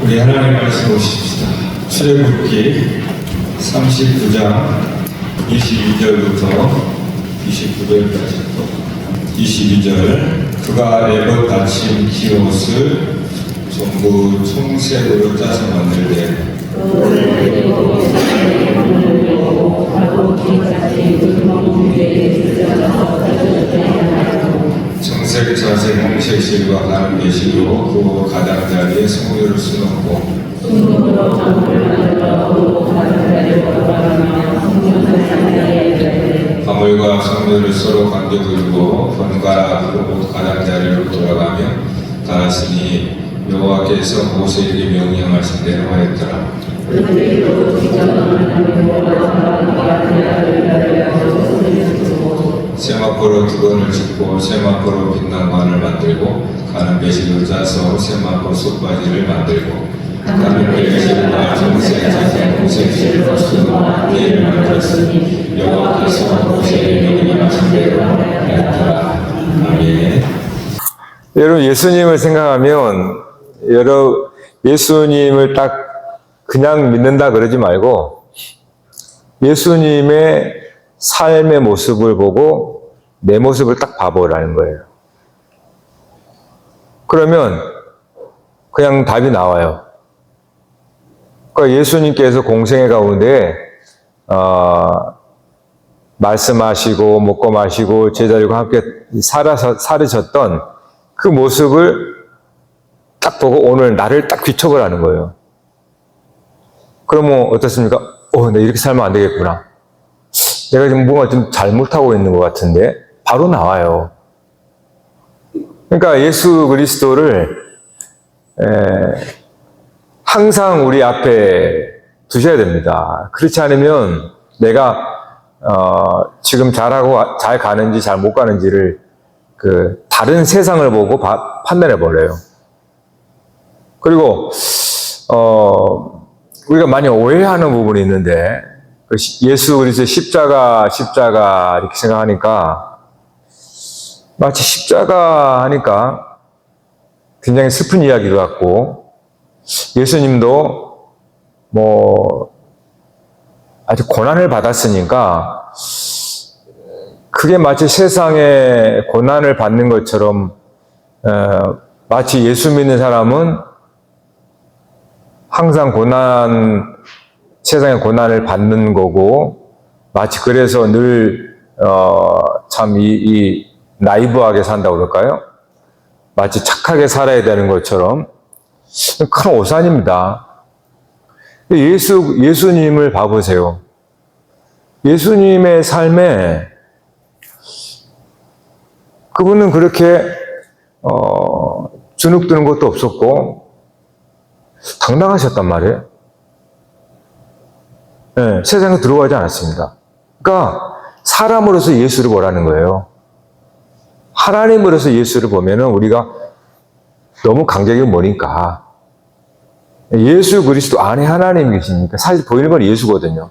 우리 하나님 말씀 보십시다. 출애굽기 39장 22절부터 29절까지 22절 그가 레봇 받침 기옷을 전부 청색으로 짜서 만들되 청색, 자색, 홍색실과 가는 배실로 그 가장자리에 성류를 수놓고 화물과 성류를 서로 관계 돌리고 번갈아 그 가장자리로 돌아가며 달았으니 여호와께서 모세에게 명령하신 대로 하였더라. 세마포로 두 건을 짓고 세마포로 빛난 관을 만들고 가는 배실로 짜서 세마포 속바지를 만들고 가는 배실과 청색, 자색, 홍색 실로 수놓아 때를 만들었으니 여호와께서 모세에게 명령하신 대로 하였더라. 아멘. 여러분, 예수님을 생각하면 예수님을 딱 그냥 믿는다 그러지 말고 예수님의 삶의 모습을 보고 내 모습을 딱 봐보라는 거예요. 그러면 그냥 답이 나와요. 그러니까 예수님께서 공생애 가운데 말씀하시고 먹고 마시고 제자들과 함께 살으셨던 그 모습을 딱 보고 오늘 나를 딱 비춰보라는 거예요. 그러면 어떻습니까? 내가 이렇게 살면 안 되겠구나. 내가 지금 뭔가 좀 잘못하고 있는 것 같은데 바로 나와요. 그러니까 예수 그리스도를 항상 우리 앞에 두셔야 됩니다. 그렇지 않으면 내가 지금 잘하고 잘 가는지 잘 못 가는지를 다른 세상을 보고 판단해 버려요. 그리고 우리가 많이 오해하는 부분이 있는데 예수 그리스도의 십자가 이렇게 생각하니까 마치 십자가 하니까 굉장히 슬픈 이야기 같고 예수님도 아주 고난을 받았으니까 그게 마치 세상에 고난을 받는 것처럼 마치 예수 믿는 사람은 항상 세상의 고난을 받는 거고, 마치 그래서 늘, 나이브하게 산다고 그럴까요? 마치 착하게 살아야 되는 것처럼 큰 오산입니다. 예수님을 봐보세요. 예수님의 삶에 그분은 그렇게, 주눅드는 것도 없었고, 당당하셨단 말이에요. 네, 세상에 들어가지 않았습니다. 그러니까 사람으로서 예수를 보라는 거예요. 하나님으로서 예수를 보면은 우리가 너무 간격이 머니까 예수 그리스도 안에 하나님이 계시니까 사실 보이는 건 예수거든요.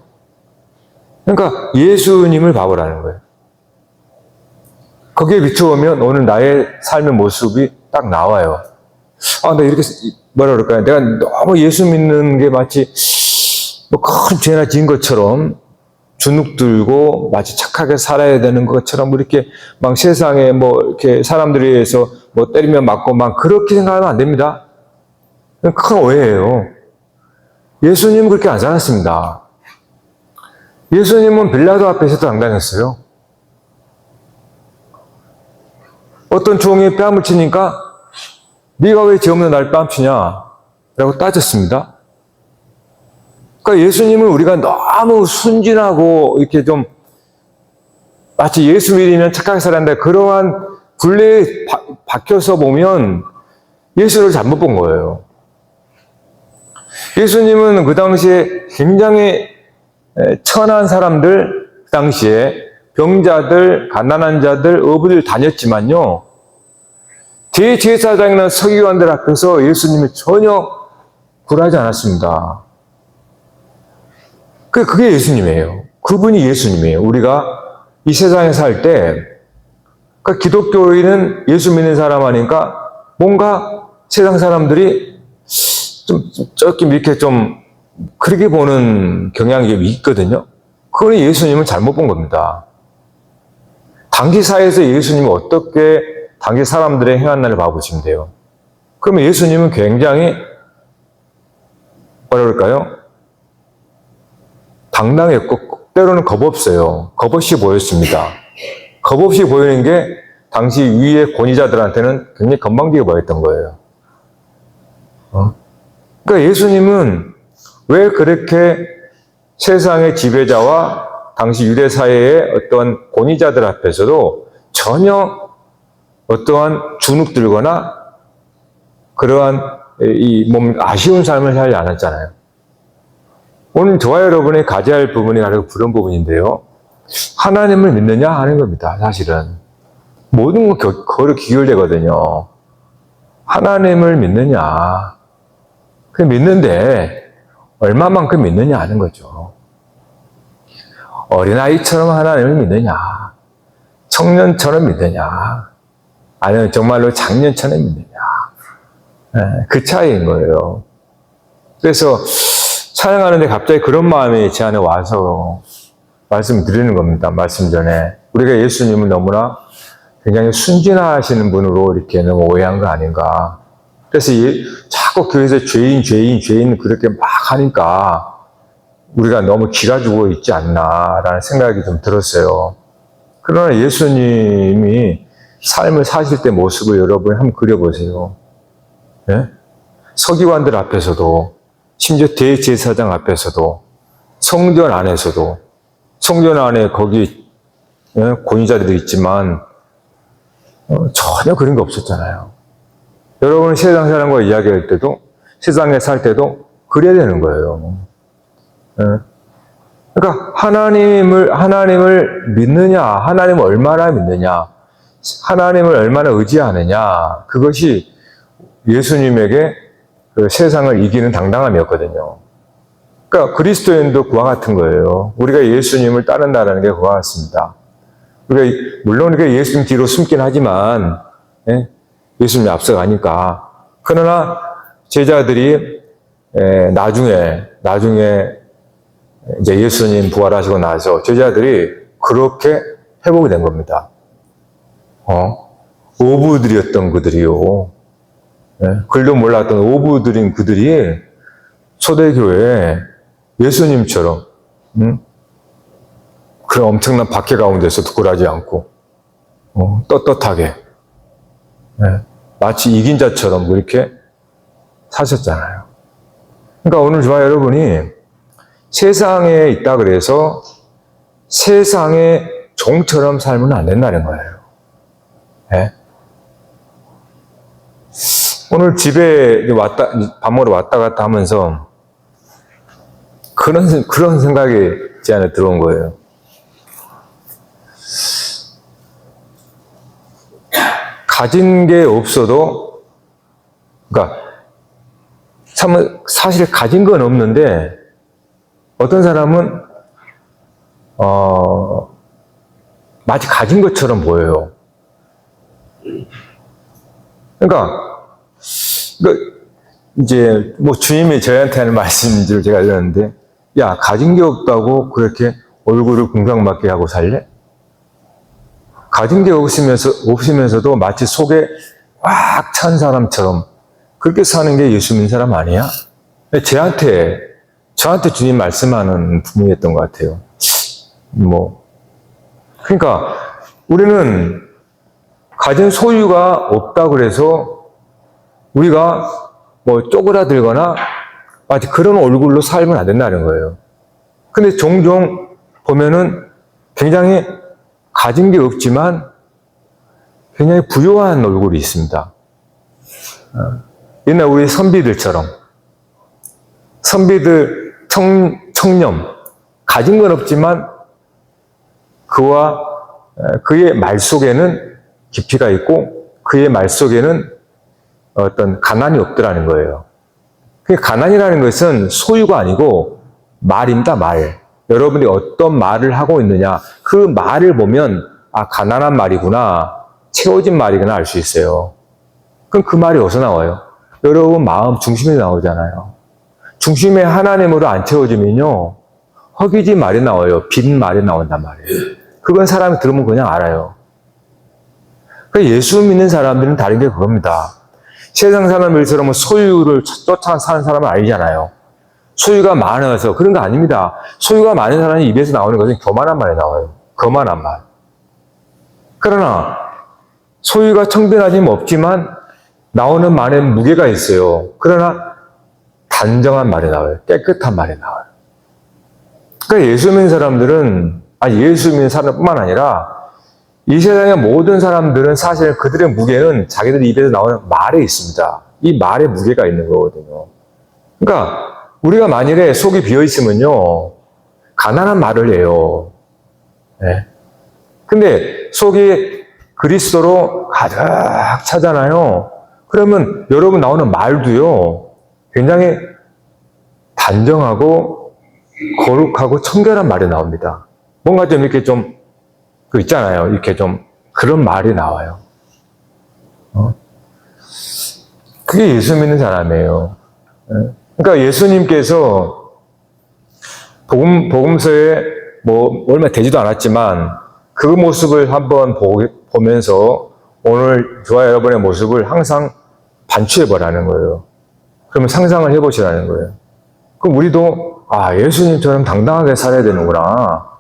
그러니까 예수님을 봐보라는 거예요. 거기에 비춰보면 오늘 나의 삶의 모습이 딱 나와요. 나 이렇게 뭐라 그럴까요? 내가 너무 예수 믿는 게 마치 큰 죄나 지은 것처럼 주눅들고 마치 착하게 살아야 되는 것처럼 이렇게 막 세상에 이렇게 사람들에 의해서 때리면 맞고 막 그렇게 생각하면 안 됩니다. 큰 오해예요. 예수님은 그렇게 안 살았습니다. 예수님은 빌라도 앞에서도 당당했어요. 어떤 종이 뺨을 치니까 네가 왜 죄 없는 날 뺨 치냐? 라고 따졌습니다. 그러니까 예수님은 우리가 너무 순진하고 이렇게 좀 마치 예수 믿으면 착하게 살아야 한다. 그러한 굴레에 박혀서 보면 예수를 잘못 본 거예요. 예수님은 그 당시에 굉장히 천한 사람들, 그 당시에 병자들, 가난한 자들, 어부들 다녔지만요. 대제사장이나 서기관들 앞에서 예수님이 전혀 굴하지 않았습니다. 그게 예수님이에요. 그분이 예수님이에요. 우리가 이 세상에 살 때, 그러니까 기독교인은 예수 믿는 사람 하니까 뭔가 세상 사람들이 조금 이렇게 좀 그렇게 보는 경향이 좀 있거든요. 그건 예수님은 잘못 본 겁니다. 당시 사회에서 예수님이 어떻게 당시 사람들의 행한날을 봐보시면 돼요. 그러면 예수님은 굉장히 뭐라 그럴까요? 당당했고 때로는 겁없어요. 겁없이 보였습니다. 겁없이 보이는 게 당시 위의 권위자들한테는 굉장히 건방지게 보였던 거예요. 그러니까 예수님은 왜 그렇게 세상의 지배자와 당시 유대 사회의 어떠한 권위자들 앞에서도 전혀 어떠한 주눅들거나 그러한 이 몸 아쉬운 삶을 살지 않았잖아요. 오늘 저와 여러분이 가져야 할 부분이 바로 그런 부분인데요. 하나님을 믿느냐 하는 겁니다. 사실은 모든 거 그거로 귀결되거든요. 하나님을 믿느냐, 그 믿는데 얼마만큼 믿느냐 하는 거죠. 어린아이처럼 하나님을 믿느냐, 청년처럼 믿느냐, 아니면 정말로 장년처럼 믿느냐, 그 차이인 거예요. 그래서 찬양하는데 갑자기 그런 마음이 제 안에 와서 말씀드리는 겁니다. 말씀 전에 우리가 예수님을 너무나 굉장히 순진하시는 분으로 이렇게 너무 오해한 거 아닌가. 그래서 자꾸 교회에서 죄인 그렇게 막 하니까 우리가 너무 기가 죽어 있지 않나라는 생각이 좀 들었어요. 그러나 예수님이 삶을 사실 때 모습을 여러분 한번 그려보세요. 예? 서기관들 앞에서도, 심지어 대제사장 앞에서도, 성전 안에서도, 성전 안에 거기 권위자들이 있지만 전혀 그런 게 없었잖아요. 여러분 세상 사람과 이야기할 때도, 세상에 살 때도 그래야 되는 거예요. 그러니까 하나님을 믿느냐, 하나님을 얼마나 믿느냐, 하나님을 얼마나 의지하느냐, 그것이 예수님에게 그 세상을 이기는 당당함이었거든요. 그러니까 그리스도인도 그와 같은 거예요. 우리가 예수님을 따른다는 게 그와 같습니다. 물론 우리가 예수님 뒤로 숨긴 하지만, 예수님이 앞서가니까. 그러나 제자들이 나중에 이제 예수님 부활하시고 나서 제자들이 그렇게 회복이 된 겁니다. 오부들이었던 그들이요. 글도 몰랐던 오부들인 그들이 초대교회에 예수님처럼, 그런 엄청난 박해 가운데서 굴하지 않고, 떳떳하게, 마치 이긴 자처럼 그렇게 사셨잖아요. 그러니까 오늘 저와 여러분이 세상에 있다 그래서 세상의 종처럼 살면 안 된다는 거예요. 오늘 집에 밥 먹으러 왔다 갔다 하면서 그런 생각이 제 안에 들어온 거예요. 가진 게 없어도, 그러니까 참 사실 가진 건 없는데 어떤 사람은 마치 가진 것처럼 보여요. 그러니까 이제 뭐 주님이 저희한테 하는 말씀들을 제가 들었는데, 야, 가진 게 없다고 그렇게 얼굴을 궁상맞게 하고 살래? 가진 게 없으면서도 마치 속에 꽉 찬 사람처럼 그렇게 사는 게 예수 믿는 사람 아니야? 저한테 주님 말씀하는 부분이었던 것 같아요. 그러니까 우리는 가진 소유가 없다 그래서 우리가 쪼그라들거나 마치 그런 얼굴로 살면 안 된다는 거예요. 근데 종종 보면은 굉장히 가진 게 없지만 굉장히 부유한 얼굴이 있습니다. 옛날 우리 선비들처럼, 선비들 청렴, 가진 건 없지만 그의 말 속에는 깊이가 있고 그의 말 속에는 어떤 가난이 없더라는 거예요. 가난이라는 것은 소유가 아니고 말입니다, 말. 여러분이 어떤 말을 하고 있느냐, 그 말을 보면 가난한 말이구나, 채워진 말이구나 알 수 있어요. 그럼 그 말이 어디서 나와요? 여러분 마음 중심이 나오잖아요. 중심에 하나님으로 안 채워지면요, 허기진 말이 나와요. 빈 말이 나온단 말이에요. 그건 사람이 들으면 그냥 알아요. 그러니까 예수 믿는 사람들은 다른 게 그겁니다. 세상 사람들처럼 소유를 쫓아 사는 사람은 아니잖아요. 소유가 많아서 그런 거 아닙니다. 소유가 많은 사람이 입에서 나오는 것은 교만한 말이 나와요. 거만한 말. 그러나 소유가 청빈하지는 없지만 나오는 말에 무게가 있어요. 그러나 단정한 말이 나와요. 깨끗한 말이 나와요. 그러니까 예수 믿는 사람들은, 예수 믿는 사람뿐만 아니라 이 세상의 모든 사람들은 사실 그들의 무게는 자기들 입에서 나오는 말에 있습니다. 이 말에 무게가 있는 거거든요. 그러니까 우리가 만일에 속이 비어있으면요, 가난한 말을 해요. 네. 근데 속이 그리스도로 가득 차잖아요. 그러면 여러분 나오는 말도요, 굉장히 단정하고 거룩하고 청결한 말이 나옵니다. 뭔가 좀 이렇게 좀, 그 있잖아요. 이렇게 좀 그런 말이 나와요. 그게 예수 믿는 사람이에요. 그러니까 예수님께서 복음서에 뭐 얼마 되지도 않았지만 그 모습을 한번 보면서 오늘 저와 여러분의 모습을 항상 반추해보라는 거예요. 그러면 상상을 해보시라는 거예요. 그럼 우리도 예수님처럼 당당하게 살아야 되는구나.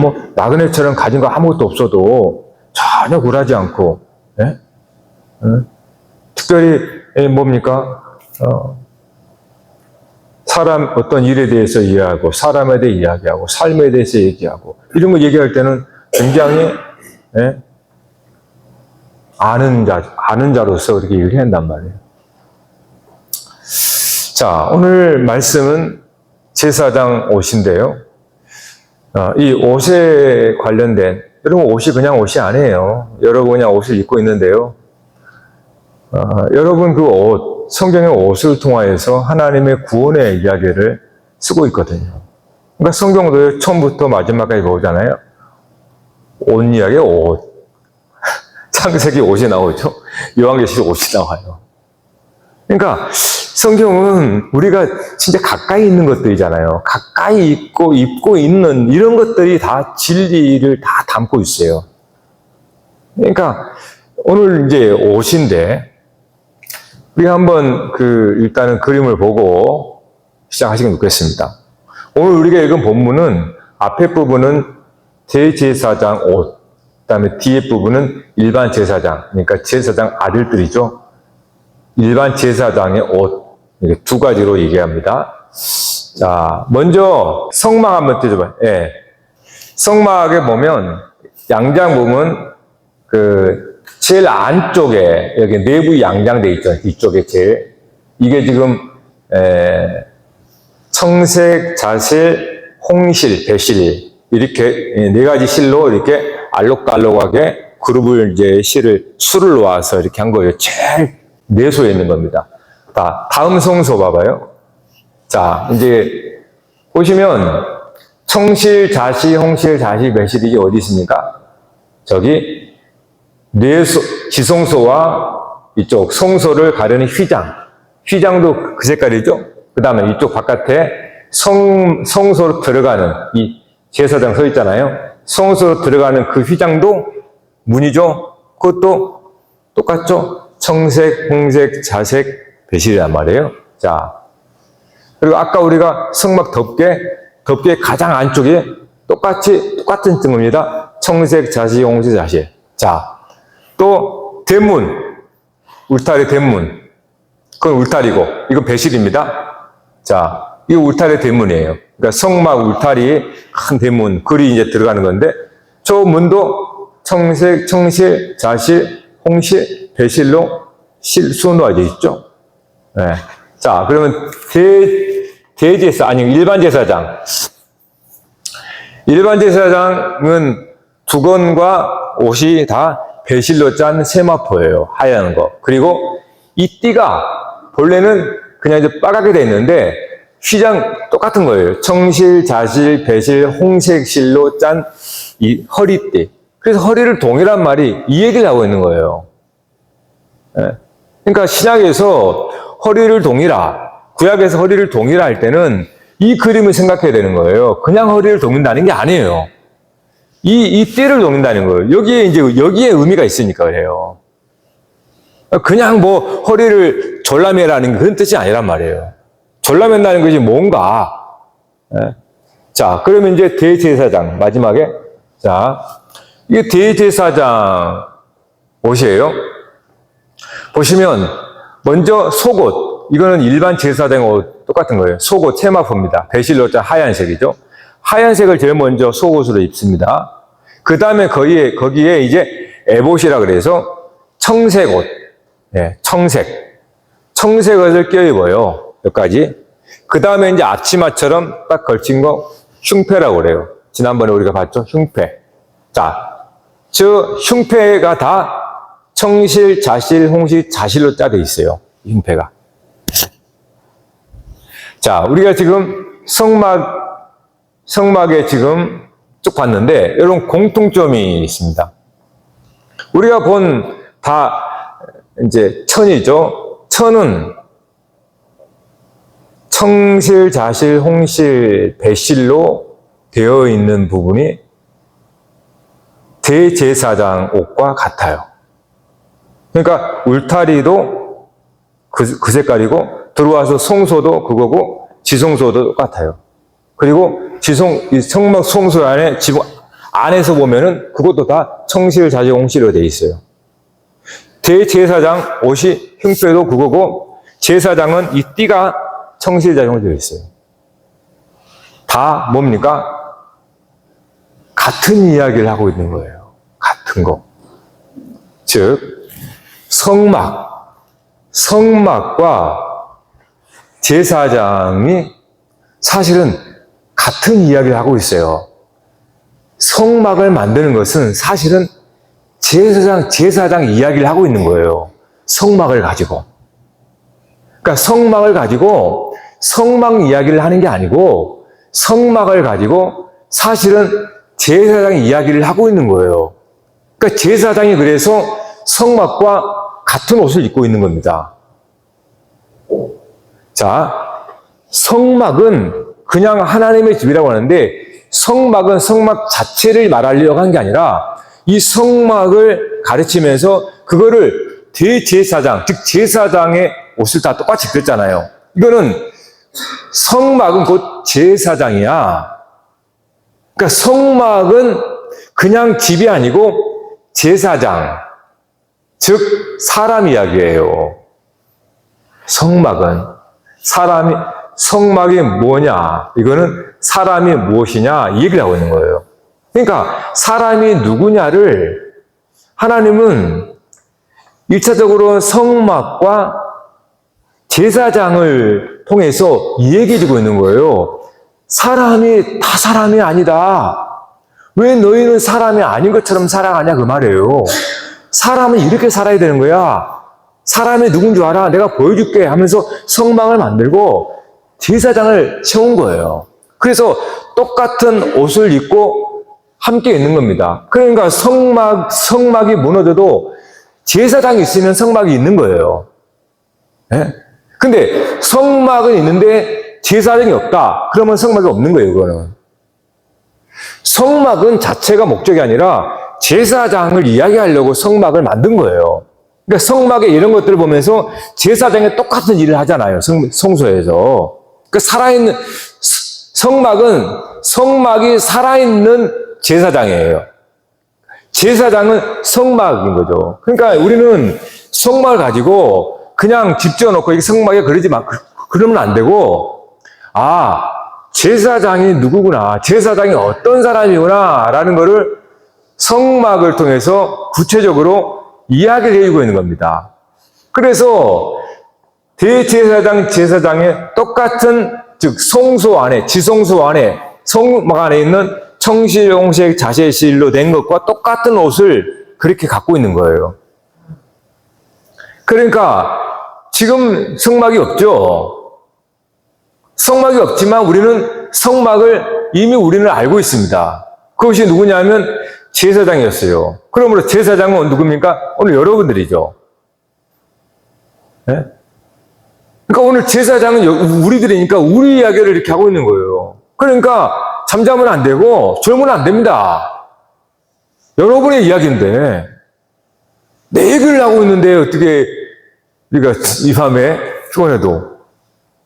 뭐 나그네처럼 가진 거 아무것도 없어도 전혀 굴하지 않고, 특별히 뭡니까? 사람 어떤 일에 대해서 이해하고 사람에 대해 이야기하고 삶에 대해서 얘기하고 이런 거 얘기할 때는 굉장히 아는 자로서 그렇게 얘기를 한단 말이에요. 자, 오늘 말씀은 제사장 옷인데요. 이 옷에 관련된, 여러분 옷이 그냥 옷이 아니에요. 여러분 그냥 옷을 입고 있는데요. 여러분 그 옷, 성경의 옷을 통하여서 하나님의 구원의 이야기를 쓰고 있거든요. 그러니까 성경도 처음부터 마지막까지 보잖아요. 옷 이야기, 옷. 창세기 옷이 나오죠. 요한계시록 옷이 나와요. 그러니까 성경은 우리가 진짜 가까이 있는 것들이잖아요. 가까이 입고 있는 이런 것들이 다 진리를 다 담고 있어요. 그러니까 오늘 이제 옷인데 우리가 한번 일단은 그림을 보고 시작하시면 좋겠습니다. 오늘 우리가 읽은 본문은 앞에 부분은 대제사장 옷, 그 다음에 뒤에 부분은 일반 제사장, 그러니까 제사장 아들들이죠. 일반 제사장의 옷, 이렇게 두 가지로 얘기합니다. 자, 먼저 성막 한번 띄워줘봐요. 성막에 보면 양장 부분 제일 안쪽에 여기 내부 양장돼 있죠. 이쪽에 제일 이게 지금 청색, 자실, 홍실, 배실 이렇게 네 가지 실로 이렇게 알록달록하게 그룹을 술을 놓아서 이렇게 한 거예요. 제일 내소에 있는 겁니다. 다음 성소 봐봐요. 자, 이제 보시면 청실, 자실, 홍실, 자실, 배실이 어디 있습니까? 저기 지성소와 이쪽 성소를 가르는 휘장도 그 색깔이죠. 그 다음에 이쪽 바깥에 성소로 들어가는 이 제사장 서 있잖아요. 성소로 들어가는 그 휘장도 문이죠. 그것도 똑같죠. 청색, 홍색, 자색, 배실이란 말이에요. 자, 그리고 아까 우리가 성막 덮개 가장 안쪽에 똑같은 증거입니다. 청색, 자실, 홍색, 자실. 자, 또 대문, 울타리 대문. 그건 울타리고 이건 배실입니다. 자, 이거 울타리 대문이에요. 그러니까 성막 울타리 큰 대문, 글이 이제 들어가는 건데 저 문도 청색, 청실, 자실, 홍실, 배실로 수놓아져 있죠. 자, 그러면 일반 제사장. 일반 제사장은 두건과 옷이 다 배실로 짠 세마포예요. 하얀 거. 그리고 이 띠가 본래는 그냥 이제 빨갛게 돼 있는데 휘장 똑같은 거예요. 청실, 자실, 배실, 홍색 실로 짠 이 허리띠. 그래서 허리를 동이란 말이 이 얘기를 하고 있는 거예요. 그러니까 신약에서 허리를 동이라, 구약에서 허리를 동이라 할 때는 이 그림을 생각해야 되는 거예요. 그냥 허리를 동인다는 게 아니에요. 이 띠를 동인다는 거예요. 여기에 의미가 있으니까 그래요. 그냥 뭐 허리를 졸라매라는 그런 뜻이 아니란 말이에요. 졸라맨다는 것이 뭔가. 예? 자, 그러면 이제 대제사장 마지막에, 자, 이게 대제사장 옷이에요. 보시면 먼저 속옷, 이거는 일반 제사장 옷 똑같은 거예요. 속옷 세마포입니다. 베실로자 하얀색이죠. 하얀색을 제일 먼저 속옷으로 입습니다. 그 다음에 거기에 이제 에봇이라 그래서 청색 옷, 예, 청색 옷을 껴입어요. 여기까지. 그 다음에 이제 앞치마처럼 딱 걸친 거 흉패라고 그래요. 지난번에 우리가 봤죠? 흉패. 자, 저 흉패가 다 청실, 자실, 홍실, 자실로 짜져 있어요. 흉패가. 자, 우리가 지금 성막에 지금 쭉 봤는데, 이런 공통점이 있습니다. 우리가 다 이제 천이죠. 천은 청실, 자실, 홍실, 배실로 되어 있는 부분이 대제사장 옷과 같아요. 그러니까 울타리도 그 색깔이고, 들어와서 송소도 그거고, 지송소도 똑같아요. 그리고 이 성막 송소 안에 지붕 안에서 보면은 그것도 다 청실, 자실, 홍실로 되어 있어요. 대제사장 옷이 흉패도 그거고, 제사장은 이 띠가 청실, 자실, 홍실로 되어 있어요. 다 뭡니까? 같은 이야기를 하고 있는 거예요. 같은 거. 즉, 성막과 제사장이 사실은 같은 이야기를 하고 있어요. 성막을 만드는 것은 사실은 제사장 이야기를 하고 있는 거예요. 성막을 가지고. 그러니까 성막을 가지고 성막 이야기를 하는 게 아니고, 성막을 가지고 사실은 제사장 이야기를 하고 있는 거예요. 그러니까 제사장이 그래서 성막과 같은 옷을 입고 있는 겁니다. 자, 성막은 그냥 하나님의 집이라고 하는데, 성막은 성막 자체를 말하려고 한 게 아니라 이 성막을 가르치면서 그거를 대제사장, 즉 제사장의 옷을 다 똑같이 입혔잖아요. 이거는 성막은 곧 제사장이야. 그러니까 성막은 그냥 집이 아니고 제사장, 즉 사람 이야기예요. 성막은 성막이 뭐냐, 이거는 사람이 무엇이냐 이 얘기를 하고 있는 거예요. 그러니까 사람이 누구냐를 하나님은 1차적으로 성막과 제사장을 통해서 얘기해 주고 있는 거예요. 사람이 다 사람이 아니다. 왜 너희는 사람이 아닌 것처럼 살아가냐 그 말이에요. 사람은 이렇게 살아야 되는 거야. 사람이 누군 줄 알아? 내가 보여줄게 하면서 성막을 만들고 제사장을 세운 거예요. 그래서 똑같은 옷을 입고 함께 있는 겁니다. 그러니까 성막이 무너져도 제사장이 있으면 성막이 있는 거예요. 네? 근데 성막은 있는데 제사장이 없다. 그러면 성막이 없는 거예요, 그거는. 성막은 자체가 목적이 아니라 제사장을 이야기하려고 성막을 만든 거예요. 그러니까 성막에 이런 것들을 보면서 제사장이 똑같은 일을 하잖아요. 성소에서. 그러니까 살아있는, 성막이 살아있는 제사장이에요. 제사장은 성막인 거죠. 그러니까 우리는 성막을 가지고 그냥 집 지어놓고 이 성막에 그러면 안 되고, 제사장이 누구구나, 제사장이 어떤 사람이구나 라는 거를 성막을 통해서 구체적으로 이야기를 해주고 있는 겁니다. 그래서 대제사장, 제사장의 똑같은, 즉 송소 안에, 지성소 안에, 성막 안에 있는 청실, 홍실, 자실실로 된 것과 똑같은 옷을 그렇게 갖고 있는 거예요. 그러니까 지금 성막이 없죠. 성막이 없지만 우리는 성막을 이미 우리는 알고 있습니다. 그것이 누구냐면 제사장이었어요. 그러므로 제사장은 누굽니까? 오늘 여러분들이죠. 예? 그러니까 오늘 제사장은 우리들이니까 우리 이야기를 이렇게 하고 있는 거예요. 그러니까 잠자면 안 되고 졸면 안 됩니다. 여러분의 이야기인데 내 얘기를 하고 있는데 어떻게 우리가 이 밤에 피곤해도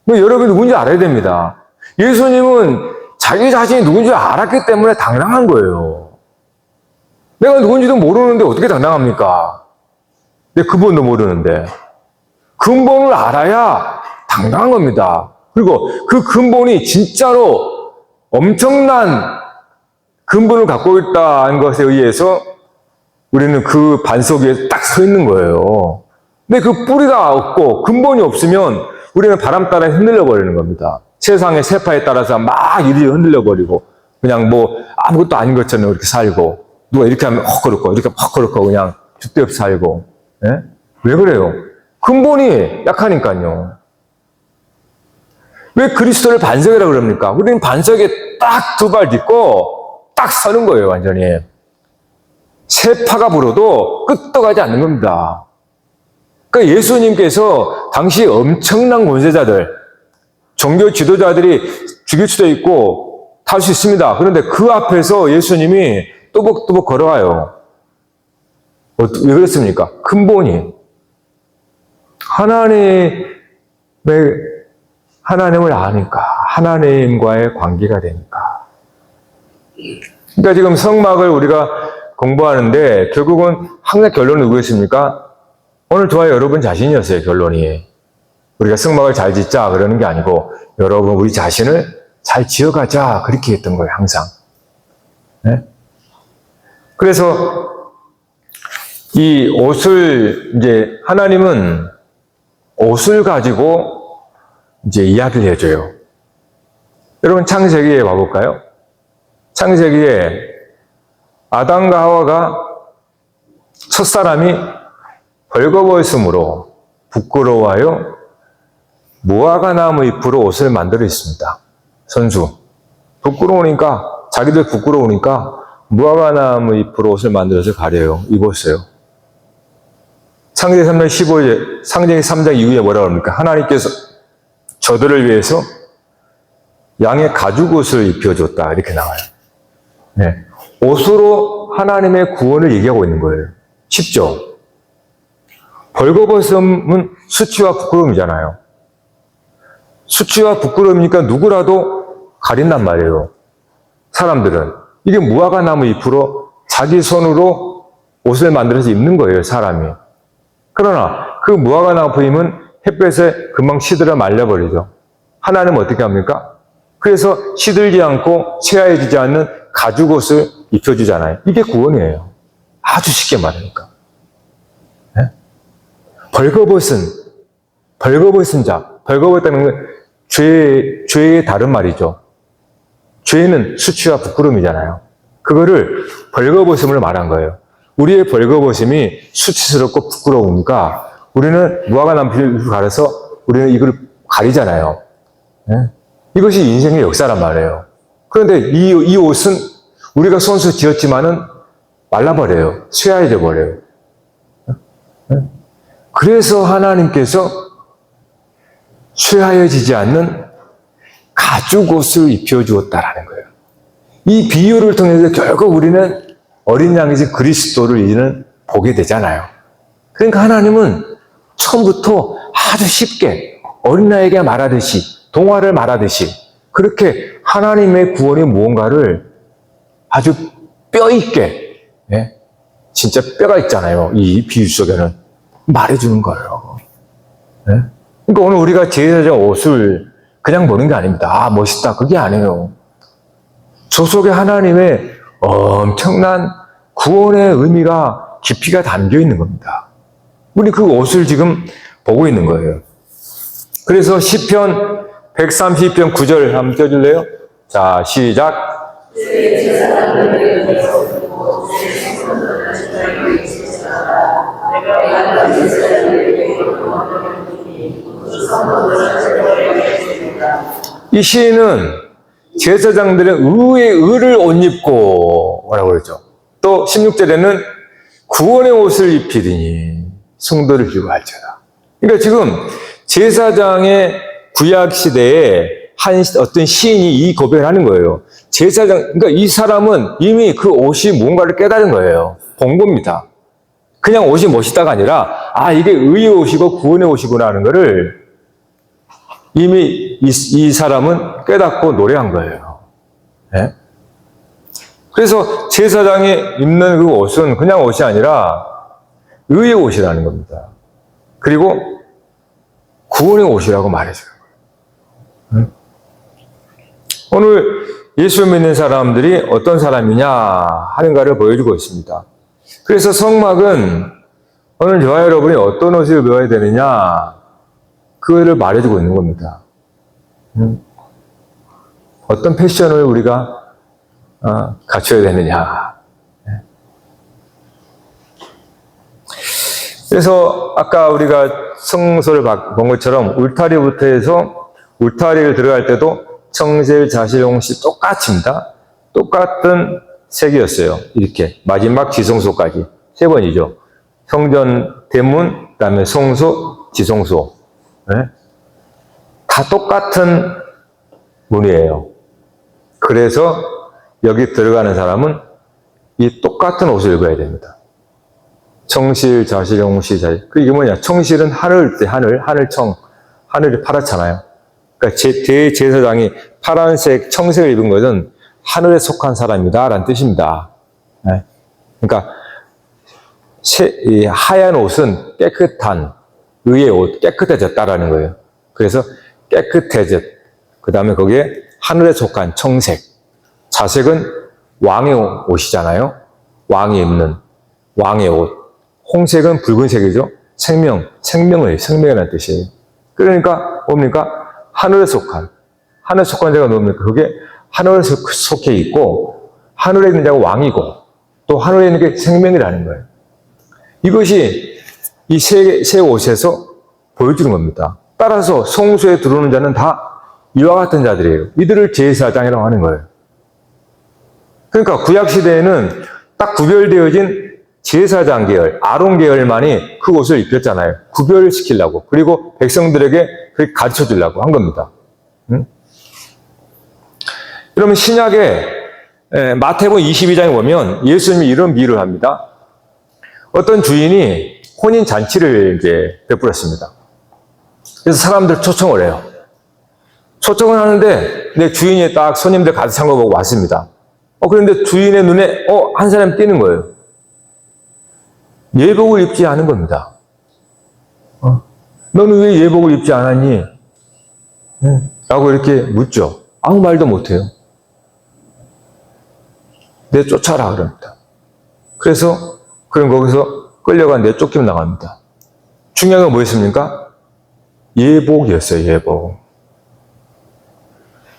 여러분이 누군지 알아야 됩니다. 예수님은 자기 자신이 누군지 알았기 때문에 당당한 거예요. 내가 누군지도 모르는데 어떻게 당당합니까? 내 근본도 모르는데. 근본을 알아야 당당한 겁니다. 그리고 그 근본이 진짜로 엄청난 근본을 갖고 있다는 것에 의해서 우리는 그 반석 위에 딱 서 있는 거예요. 근데 그 뿌리가 없고 근본이 없으면 우리는 바람 따라 흔들려 버리는 겁니다. 세상의 세파에 따라서 막 이리 흔들려 버리고 그냥 뭐 아무것도 아닌 것처럼 이렇게 살고 누가 이렇게 하면 그렇고 이렇게 그렇고 그냥 줏대없이 살고. 예? 왜 그래요? 근본이 약하니까요. 왜 그리스도를 반석이라고 그럽니까? 우리는 반석에 딱 두 발 딛고 딱 서는 거예요, 완전히. 세파가 불어도 끄떡하지 않는 겁니다. 그러니까 예수님께서 당시 엄청난 권세자들, 종교 지도자들이 죽일 수도 있고 탈 수 있습니다. 그런데 그 앞에서 예수님이 또박또박 걸어와요. 왜 그랬습니까? 근본이. 하나님을 아니까, 하나님과의 관계가 되니까. 그러니까 지금 성막을 우리가 공부하는데 결국은 항상 결론은 누구였습니까? 오늘 저와 여러분 자신이었어요, 결론이. 우리가 성막을 잘 짓자 그러는 게 아니고 여러분 우리 자신을 잘 지어가자 그렇게 했던 거예요, 항상. 네? 그래서 이 옷을 이제 하나님은 옷을 가지고 이제 이야기를 해줘요. 여러분 창세기에 와볼까요? 창세기에 아담과 하와가 첫사람이 벌거벗음으로 부끄러워하여 무화과 나무 잎으로 옷을 만들어 있습니다. 선수. 부끄러우니까, 자기들 부끄러우니까 무화과 나무 잎으로 옷을 만들어서 가려요. 입었어요. 창세기 3장 15절, 창세기 3장 이후에 뭐라고 합니까? 하나님께서 저들을 위해서 양의 가죽옷을 입혀줬다. 이렇게 나와요. 네. 옷으로 하나님의 구원을 얘기하고 있는 거예요. 쉽죠? 벌거벗음은 수치와 부끄러움이잖아요. 수치와 부끄러움이니까 누구라도 가린단 말이에요. 사람들은. 이게 무화과 나무 잎으로 자기 손으로 옷을 만들어서 입는 거예요, 사람이. 그러나 그 무화과 나무 잎은 햇볕에 금방 시들어 말려버리죠. 하나님은 어떻게 합니까? 그래서 시들지 않고 새하얘지지 않는 가죽옷을 입혀주잖아요. 이게 구원이에요. 아주 쉽게 말하니까. 네? 벌거벗은 자. 벌거벗다는 건 죄의 다른 말이죠. 죄는 수치와 부끄러움이잖아요. 그거를 벌거벗음을 말한 거예요. 우리의 벌거벗음이 수치스럽고 부끄러우니까 우리는 무화과 나무를 가려서 우리는 이걸 가리잖아요. 네? 이것이 인생의 역사란 말이에요. 그런데 이 옷은 우리가 손수 지었지만은 말라버려요. 쇠하여져 버려요. 네? 그래서 하나님께서 쇠하여지지 않는 가죽옷을 입혀주었다라는 거예요. 이 비유를 통해서 결국 우리는 어린 양이신 그리스도를 이제는 보게 되잖아요. 그러니까 하나님은 처음부터 아주 쉽게 어린아이에게 말하듯이, 동화를 말하듯이 그렇게 하나님의 구원이 무언가를 아주 뼈있게, 예? 진짜 뼈가 있잖아요. 이 비유 속에는 말해주는 거예요. 예? 그러니까 오늘 우리가 제사장 옷을 그냥 보는 게 아닙니다. 아, 멋있다. 그게 아니에요. 저 속에 하나님의 엄청난 구원의 의미가 깊이가 담겨 있는 겁니다. 우리 그 옷을 지금 보고 있는 거예요. 그래서 시편 130편 9절 한번 띄워줄래요? 자, 시작. 이 시인은 제사장들의 의를 옷 입고 뭐라고 그러죠? 또 16절에는 구원의 옷을 입히리니 성도를 기구할지어다. 그러니까 지금 제사장의 구약 시대에 한 어떤 시인이 이 고백을 하는 거예요. 제사장, 그러니까 이 사람은 이미 그 옷이 뭔가를 깨달은 거예요. 본 겁니다. 그냥 옷이 멋있다가 아니라, 아, 이게 의의 옷이고 구원의 옷이구나 하는 거를 이미 이 사람은 깨닫고 노래한 거예요. 네? 그래서 제사장이 입는 그 옷은 그냥 옷이 아니라 의의 옷이라는 겁니다. 그리고 구원의 옷이라고 말해줘요. 네? 오늘 예수 믿는 사람들이 어떤 사람이냐 하는가를 보여주고 있습니다. 그래서 성막은 오늘 저와 여러분이 어떤 옷을 입어야 되느냐 그거를 말해주고 있는 겁니다. 어떤 패션을 우리가 갖춰야 되느냐. 그래서 아까 우리가 성소를 본 것처럼 울타리부터 해서 울타리를 들어갈 때도 청실, 자실, 홍시 똑같습니다. 똑같은 색이었어요. 이렇게 마지막 지성소까지 세 번이죠. 성전 대문, 그다음에 성소, 지성소. 네? 다 똑같은 문이에요. 그래서 여기 들어가는 사람은 이 똑같은 옷을 입어야 됩니다. 청실, 자실, 홍시, 자실. 이게 뭐냐? 청실은 하늘, 하늘청, 하늘이 파랗잖아요. 그러니까 대제사장이 파란색 청색을 입은 것은 하늘에 속한 사람이다 라는 뜻입니다. 네. 그러니까 이 하얀 옷은 깨끗한 의의 옷, 깨끗해졌다라는 거예요. 그래서 깨끗해졌. 그 다음에 거기에 하늘에 속한 청색. 자색은 왕의 옷이잖아요. 왕이 입는 왕의 옷. 홍색은 붉은색이죠. 생명이라는 뜻이에요. 그러니까 뭡니까? 하늘에 속한 자가 뭡니까? 그게 하늘에 속해 있고 하늘에 있는 자가 왕이고 또 하늘에 있는 게 생명이라는 거예요. 이것이 이 세 옷에서 보여주는 겁니다. 따라서 성소에 들어오는 자는 다 이와 같은 자들이에요. 이들을 제사장이라고 하는 거예요. 그러니까 구약시대에는 딱 구별되어진 제사장 계열, 아론 계열만이 그 옷을 입혔잖아요. 구별시키려고. 그리고 백성들에게 그렇게 가르쳐 주려고 한 겁니다. 그러면 신약에 마태복음 22장에 보면 예수님이 이런 비유를 합니다. 어떤 주인이 혼인 잔치를 이제 베풀었습니다. 그래서 사람들 초청을 해요. 초청을 하는데 내 주인이 딱 손님들 가득 찬 거 보고 왔습니다. 그런데 주인의 눈에 한 사람 띄는 거예요. 예복을 입지 않은 겁니다. 너는 왜 예복을 입지 않았니? 라고 이렇게 묻죠. 아무 말도 못해요. 내쫓아라 그럽니다. 그래서 그럼 거기서 끌려가 내쫓기면 나갑니다. 중요한 건 뭐였습니까? 예복이었어요. 예복.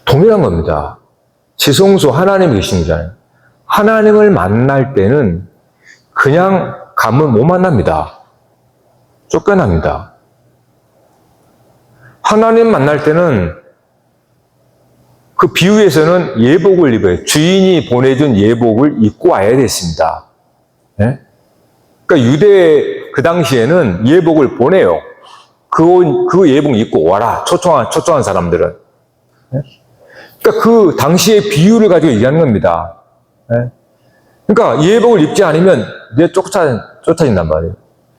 동일한 겁니다. 지성소 하나님이 계시잖아요. 하나님을 만날 때는 그냥 가면 못 만납니다. 쫓겨납니다. 하나님 만날 때는 그 비유에서는 예복을 입어요. 주인이 보내준 예복을 입고 와야 됐습니다. 네? 그러니까 유대 그 당시에는 예복을 보내요. 그 예복 입고 와라. 초청한 사람들은. 네? 그러니까 그 당시의 비유를 가지고 얘기하는 겁니다. 네? 그러니까 예복을 입지 않으면 쫓아진단 말이에요.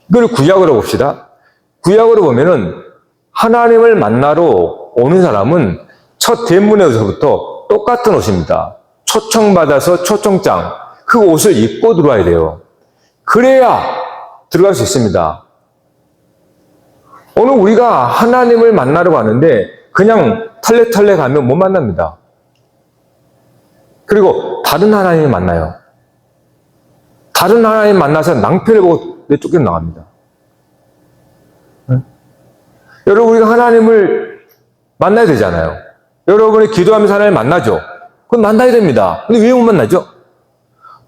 이걸 구약으로 봅시다. 구약으로 보면은 하나님을 만나러 오는 사람은 첫 대문에서부터 똑같은 옷입니다. 초청받아서 초청장, 그 옷을 입고 들어와야 돼요. 그래야 들어갈 수 있습니다. 오늘 우리가 하나님을 만나러 가는데 그냥 털레 가면 못 만납니다. 그리고 다른 하나님을 만나요. 다른 하나님 만나서 낭패를 보고 내쫓겨 나갑니다. 여러분, 우리가 하나님을 만나야 되잖아요. 여러분이 기도하면서 하나님을 만나죠. 그건 만나야 됩니다. 근데 왜 못 만나죠?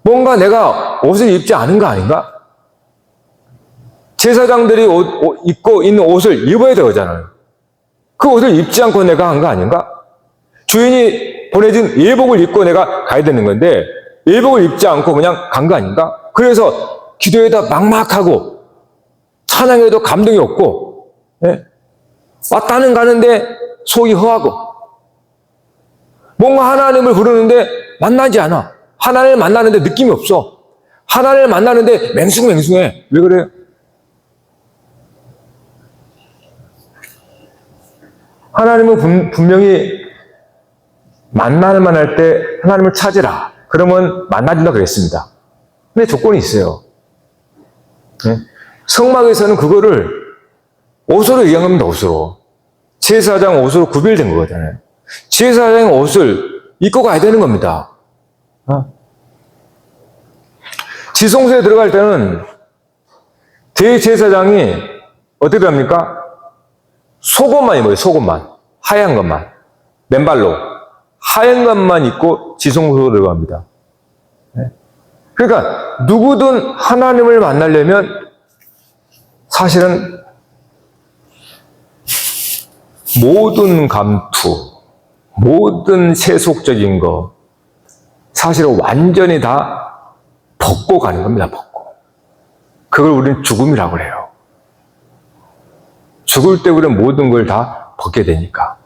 뭔가 내가 옷을 입지 않은 거 아닌가? 제사장들이 입고 있는 옷을 입어야 되잖아요. 그 옷을 입지 않고 내가 한 거 아닌가? 주인이 보내준 예복을 입고 내가 가야 되는 건데 예복을 입지 않고 그냥 간 거 아닌가? 그래서 기도에다 막막하고 찬양에도 감동이 없고 예? 왔다는 가는데 속이 허하고, 뭔가 하나님을 부르는데 만나지 않아. 하나님을 만나는데 느낌이 없어. 하나님을 만나는데 맹숭맹숭해. 왜 그래요? 하나님은 분명히 만날 만할 때 하나님을 찾으라. 그러면 만나준다 그랬습니다. 근데 조건이 있어요. 네? 성막에서는 그거를 옷으로 얘기한 겁니다. 옷으로. 제사장 옷으로 구별된 거잖아요. 제사장 옷을 입고 가야 되는 겁니다. 지성소에 들어갈 때는 대제사장이 어떻게 합니까? 속옷만 입어요. 속옷만. 하얀 것만. 맨발로. 하얀 것만 입고 지성소로 들어갑니다. 그러니까 누구든 하나님을 만나려면 사실은 모든 감투, 모든 세속적인 거 사실은 완전히 다 벗고 가는 겁니다. 벗고. 그걸 우리는 죽음이라고 해요. 죽을 때 우리는 모든 걸 다 벗게 되니까.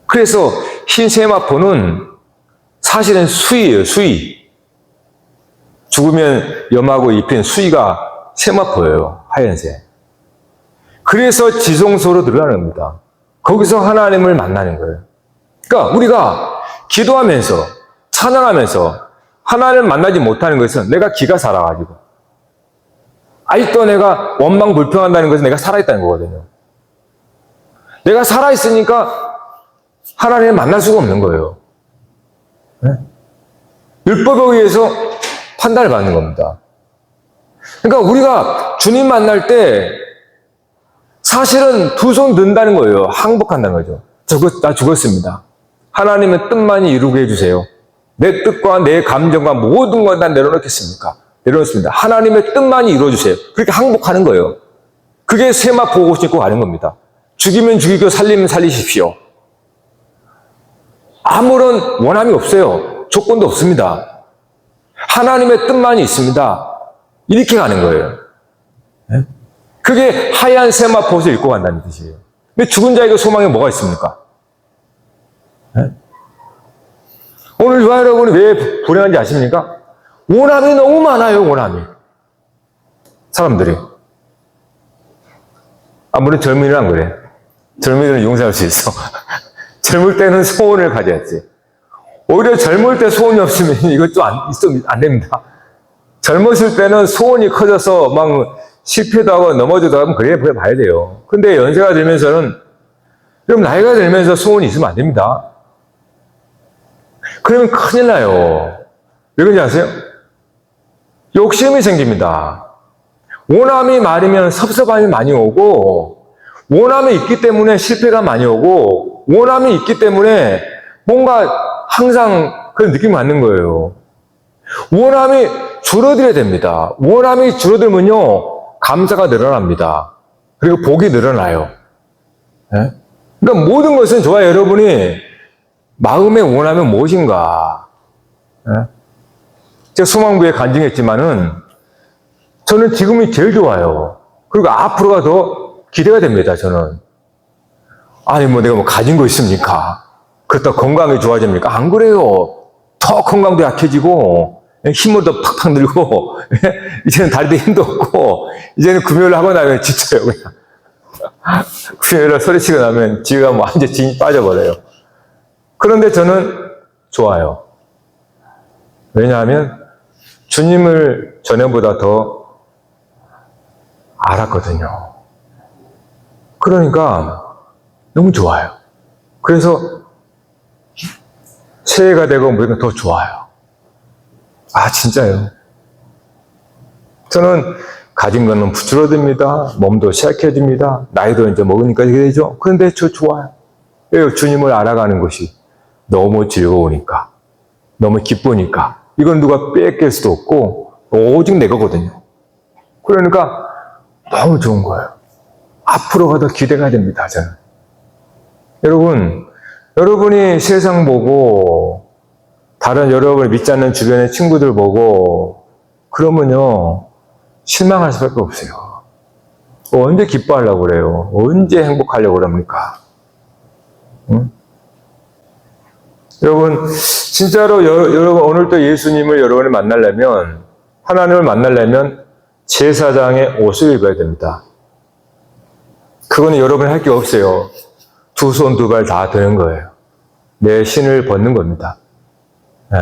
그래서 흰 세마포는 사실은 수의예요. 수의. 죽으면 염하고 입힌 수의가 세마포예요. 하얀색. 그래서 지성소로 들어가는 겁니다. 거기서 하나님을 만나는 거예요. 그러니까 우리가 기도하면서 찬양하면서 하나님을 만나지 못하는 것은 내가 기가 살아가지고 아직도 내가 원망 불평한다는 것은 내가 살아있다는 거거든요. 내가 살아있으니까 하나님을 만날 수가 없는 거예요. 네? 율법에 의해서 판단을 받는 겁니다. 그러니까 우리가 주님 만날 때 사실은 두 손 든다는 거예요. 항복한다는 거죠. 나 죽었습니다. 하나님의 뜻만이 이루게 해주세요. 내 뜻과 내 감정과 모든 걸 다 내려놓겠습니까? 내려놓습니다. 하나님의 뜻만이 이루어주세요. 그렇게 항복하는 거예요. 그게 세마포 옷 입고 가는 겁니다. 죽이면 죽이고 살리면 살리십시오. 아무런 원함이 없어요. 조건도 없습니다. 하나님의 뜻만이 있습니다. 이렇게 가는 거예요. 네? 그게 하얀 세마포 옷을 입고 간다는 뜻이에요. 근데 죽은 자에게 소망이 뭐가 있습니까? 네? 오늘 유아 여러분이 왜 불행한지 아십니까? 원함이 너무 많아요, 원함이. 사람들이. 물론 젊은이는 안 그래. 젊은이는 용서할 수 있어. 젊을 때는 소원을 가져야지. 오히려 젊을 때 소원이 없으면 이것도 안 됩니다. 젊었을 때는 소원이 커져서 막 실패도 하고 넘어져도 하면 그래 봐야 돼요. 근데 연세가 들면서는, 그럼 나이가 들면서 소원이 있으면 안 됩니다. 그러면 큰일 나요. 왜 그런지 아세요? 욕심이 생깁니다. 원함이 많으면 섭섭함이 많이 오고, 원함이 있기 때문에 실패가 많이 오고, 원함이 있기 때문에 뭔가 항상 그런 느낌이 받는 거예요. 원함이 줄어들어야 됩니다. 원함이 줄어들면요, 감사가 늘어납니다. 그리고 복이 늘어나요. 네? 그러니까 모든 것은 저와 여러분이 마음의 원함은 무엇인가? 네? 제가 소망부에 간증했지만은 저는 지금이 제일 좋아요. 그리고 앞으로가 더 기대가 됩니다, 저는. 아니, 내가 가진 거 있습니까? 그렇다고 건강이 좋아집니까? 안 그래요. 더 건강도 약해지고, 힘을 더 팍팍 늘고, 이제는 다리도 힘도 없고, 이제는 금요일 하고 나면 지쳐요, 그냥. 금요일에 소리치고 나면 지가 완전 진이 빠져버려요. 그런데 저는 좋아요. 왜냐하면 주님을 전에보다 더 알았거든요. 그러니까 너무 좋아요. 그래서 새해가 되고 뭐가 더 좋아요. 진짜요. 저는 가진 거는 줄어듭니다. 몸도 쇠약해집니다. 나이도 이제 먹으니까 이렇게 되죠. 그런데 저 좋아요. 왜? 주님을 알아가는 것이 너무 즐거우니까, 너무 기쁘니까. 이건 누가 뺏길 수도 없고 오직 내 거거든요. 그러니까 너무 좋은 거예요. 앞으로가 더 기대가 됩니다, 저는. 여러분이 세상 보고 다른 여러분을 믿지 않는 주변의 친구들 보고 그러면요 실망할 수밖에 없어요. 언제 기뻐하려고 그래요? 언제 행복하려고 그럽니까? 응? 여러분, 진짜로 여러분 오늘도 예수님을 여러분이 만나려면, 하나님을 만나려면 제사장의 옷을 입어야 됩니다. 그거는 여러분이 할 게 없어요. 두 손 두 발 다 드는 거예요. 내 신을 벗는 겁니다. 네.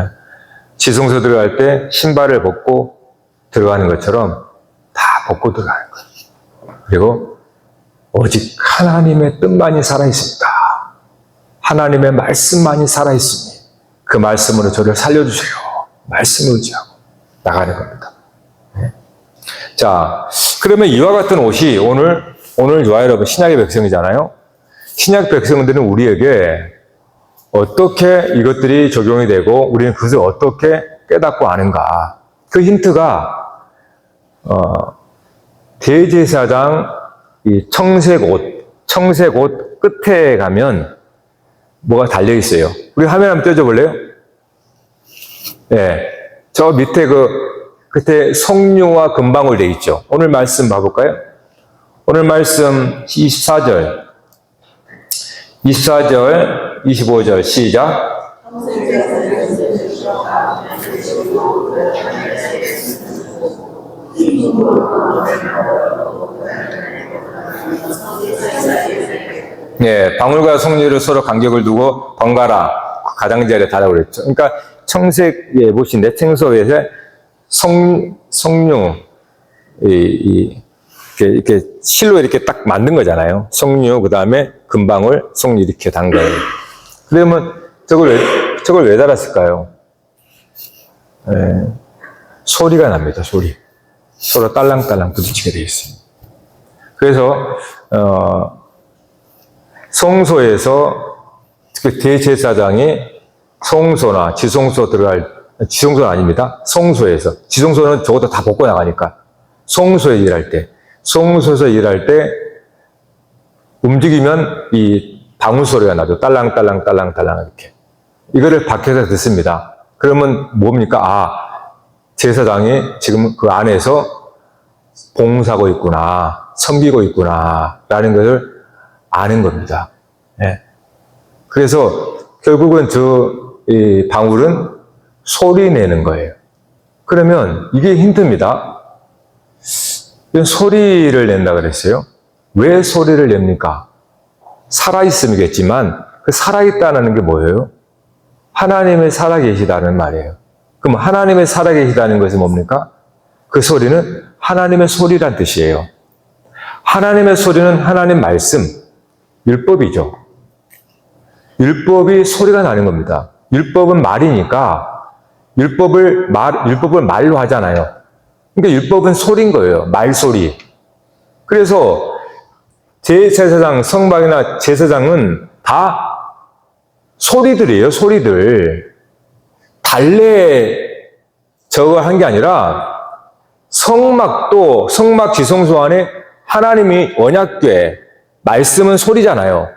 지성소 들어갈 때 신발을 벗고 들어가는 것처럼 다 벗고 들어가는 거예요. 그리고 오직 하나님의 뜻만이 살아있습니다. 하나님의 말씀만이 살아있으니 그 말씀으로 저를 살려주세요. 말씀을 의지하고 나가는 겁니다. 네. 자, 그러면 이와 같은 옷이 오늘 저와 여러분 신약의 백성이잖아요. 신약 백성들은 우리에게 어떻게 이것들이 적용이 되고 우리는 그것을 어떻게 깨닫고 아는가. 그 힌트가 대제사장 이 청색 옷 끝에 가면 뭐가 달려 있어요. 우리 화면 한번 떼줘볼래요? 네. 저 밑에 끝에 석류와 금방울 되어 있죠. 오늘 말씀 봐볼까요? 오늘 말씀 24절, 25절 시작. 네, 방울과 석류를 서로 간격을 두고 번갈아 가장자리에 달라고 그랬죠. 그러니까 청색의 못인데 청소에서 석류 이렇게 실로 이렇게 딱 만든 거잖아요. 석류 그다음에 금방울 석류 이렇게 단 거예요. 그러면 저걸 왜 달았을까요? 네, 소리가 납니다. 소리. 서로 딸랑딸랑 부딪히게 되어 있어요. 그래서 성소에서 대제사장이 성소나 지성소는 아닙니다. 성소에서. 지성소는 저것도 다 벗고 나가니까. 성소에서 일할 때 움직이면 이 방울 소리가 나죠. 딸랑딸랑 이렇게. 이거를 밖에서 듣습니다. 그러면 뭡니까? 제사장이 지금 그 안에서 봉사하고 있구나, 섬기고 있구나, 라는 것을 아는 겁니다. 네. 그래서 결국은 이 방울은 소리 내는 거예요. 그러면 이게 힌트입니다. 소리를 낸다 그랬어요. 왜 소리를 냅니까? 살아있음이겠지만 그 살아있다는 게 뭐예요? 하나님이 살아계시다는 말이에요. 그럼 하나님이 살아계시다는 것은 뭡니까? 그 소리는 하나님의 소리란 뜻이에요. 하나님의 소리는 하나님 말씀, 율법이죠. 율법이 소리가 나는 겁니다. 율법은 말이니까 율법을 말로 하잖아요. 그러니까 율법은 소리인 거예요. 말소리. 그래서 제사장, 성막이나 제사장은 다 소리들이에요. 소리들. 달래 저거 한 게 아니라 성막도 성막 지성소 안에 하나님이 언약궤 말씀은 소리잖아요.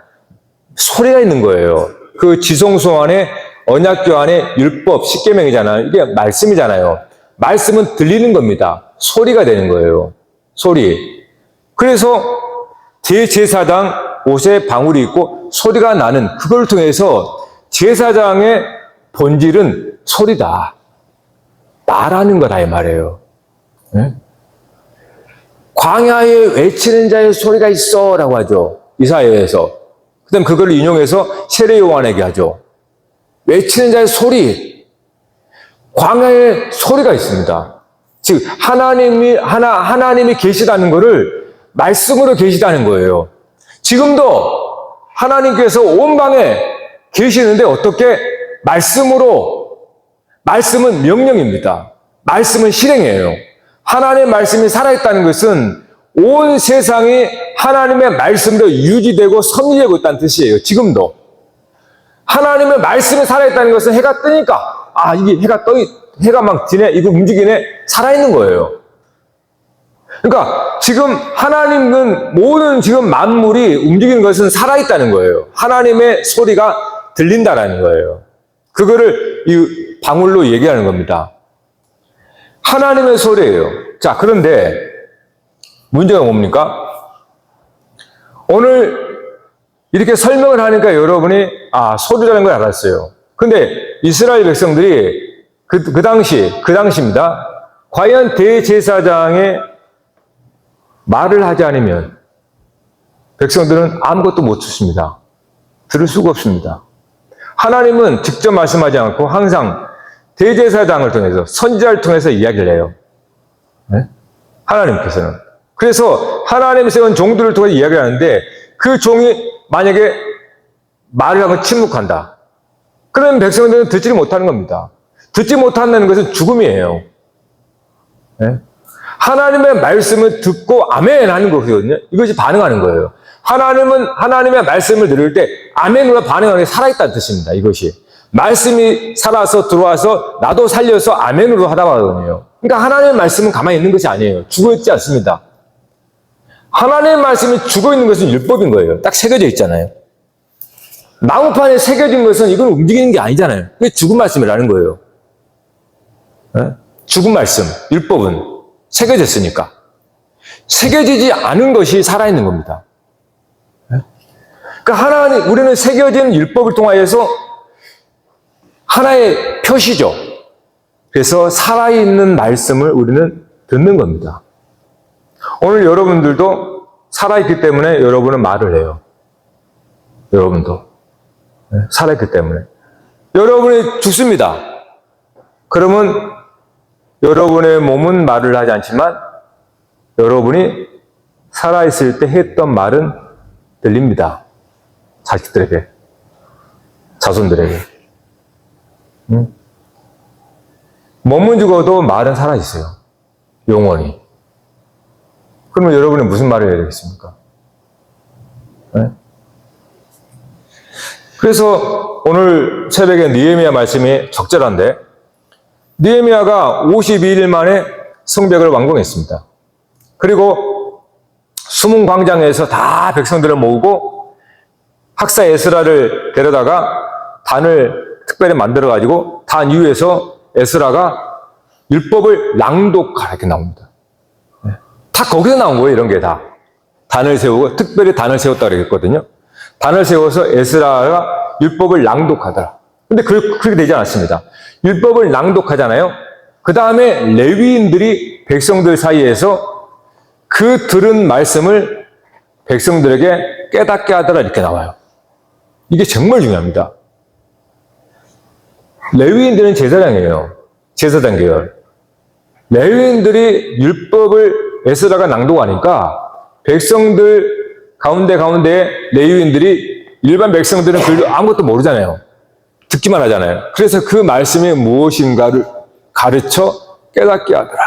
소리가 있는 거예요. 그 지성소 안에 언약궤 안에 율법 십계명이잖아요. 이게 말씀이잖아요. 말씀은 들리는 겁니다. 소리가 되는 거예요. 소리. 그래서 대제사장 옷에 방울이 있고 소리가 나는 그걸 통해서 제사장의 본질은 소리다. 말하는 거다 이 말이에요. 네? 광야에 외치는 자의 소리가 있어 라고 하죠. 이사야에서. 그 다음 그걸 인용해서 세례 요한에게 하죠. 외치는 자의 소리. 광야에 소리가 있습니다. 즉 하나님이 계시다는 것을 말씀으로 계시다는 거예요. 지금도 하나님께서 온 방에 계시는데 어떻게 말씀은 명령입니다. 말씀은 실행이에요. 하나님의 말씀이 살아있다는 것은 온 세상이 하나님의 말씀으로 유지되고 섭리되고 있다는 뜻이에요. 지금도. 하나님의 말씀이 살아있다는 것은 해가 뜨니까, 이게 해가 막 지네, 이거 움직이네, 살아있는 거예요. 그러니까 지금 하나님은 모든 지금 만물이 움직이는 것은 살아있다는 거예요. 하나님의 소리가 들린다라는 거예요. 그거를 이 방울로 얘기하는 겁니다. 하나님의 소리예요. 자, 그런데 문제가 뭡니까? 오늘 이렇게 설명을 하니까 여러분이 소리라는 걸 알았어요. 근데 이스라엘 백성들이 그 당시입니다. 과연 대제사장의 말을 하지 않으면 백성들은 아무것도 못 듣습니다. 들을 수가 없습니다. 하나님은 직접 말씀하지 않고 항상 대제사장을 통해서 선지자를 통해서 이야기를 해요. 네? 하나님께서는. 그래서 하나님 세운 종들을 통해 이야기를 하는데 그 종이 만약에 말을 하고 침묵한다. 그러면 백성들은 듣지를 못하는 겁니다. 듣지 못한다는 것은 죽음이에요. 네? 하나님의 말씀을 듣고 아멘 하는 거거든요. 이것이 반응하는 거예요. 하나님은 하나님의 말씀을 들을 때 아멘으로 반응하는 게 살아있다는 뜻입니다. 이것이. 말씀이 살아서 들어와서 나도 살려서 아멘으로 하다 하거든요. 그러니까 하나님의 말씀은 가만히 있는 것이 아니에요. 죽어있지 않습니다. 하나님의 말씀이 죽어있는 것은 율법인 거예요. 딱 새겨져 있잖아요. 나무판에 새겨진 것은 이건 움직이는 게 아니잖아요. 그게 죽은 말씀이라는 거예요. 네? 죽은 말씀, 율법은 새겨졌으니까. 새겨지지 않은 것이 살아있는 겁니다. 네? 그러니까 우리는 새겨진 율법을 통하여서 하나의 표시죠. 그래서 살아있는 말씀을 우리는 듣는 겁니다. 오늘 여러분들도 살아있기 때문에 여러분은 말을 해요. 여러분도. 네? 살아있기 때문에. 여러분이 죽습니다. 그러면 여러분의 몸은 말을 하지 않지만 여러분이 살아있을 때 했던 말은 들립니다. 자식들에게, 자손들에게. 몸은 죽어도 말은 살아있어요. 영원히. 그러면 여러분은 무슨 말을 해야 되겠습니까? 네? 그래서 오늘 새벽에 느헤미야 말씀이 적절한데 느헤미야가 52일 만에 성벽을 완공했습니다. 그리고 수문 광장에서 다 백성들을 모으고 학사 에스라를 데려다가 단을 특별히 만들어가지고 단 위에서 에스라가 율법을 낭독하라 이렇게 나옵니다. 다 거기서 나온 거예요. 이런 게 다. 단을 세우고 특별히 단을 세웠다고 그랬거든요. 단을 세워서 에스라가 율법을 낭독하더라. 근데 그렇게 되지 않았습니다. 율법을 낭독하잖아요. 그 다음에 레위인들이 백성들 사이에서 그 들은 말씀을 백성들에게 깨닫게 하더라 이렇게 나와요. 이게 정말 중요합니다. 레위인들은 제사장이에요. 제사장 계열. 레위인들이 율법을 에스라가 낭독하니까 백성들 가운데 레위인들이 일반 백성들은 아무것도 모르잖아요. 듣기만 하잖아요. 그래서 그 말씀이 무엇인가를 가르쳐 깨닫게 하더라.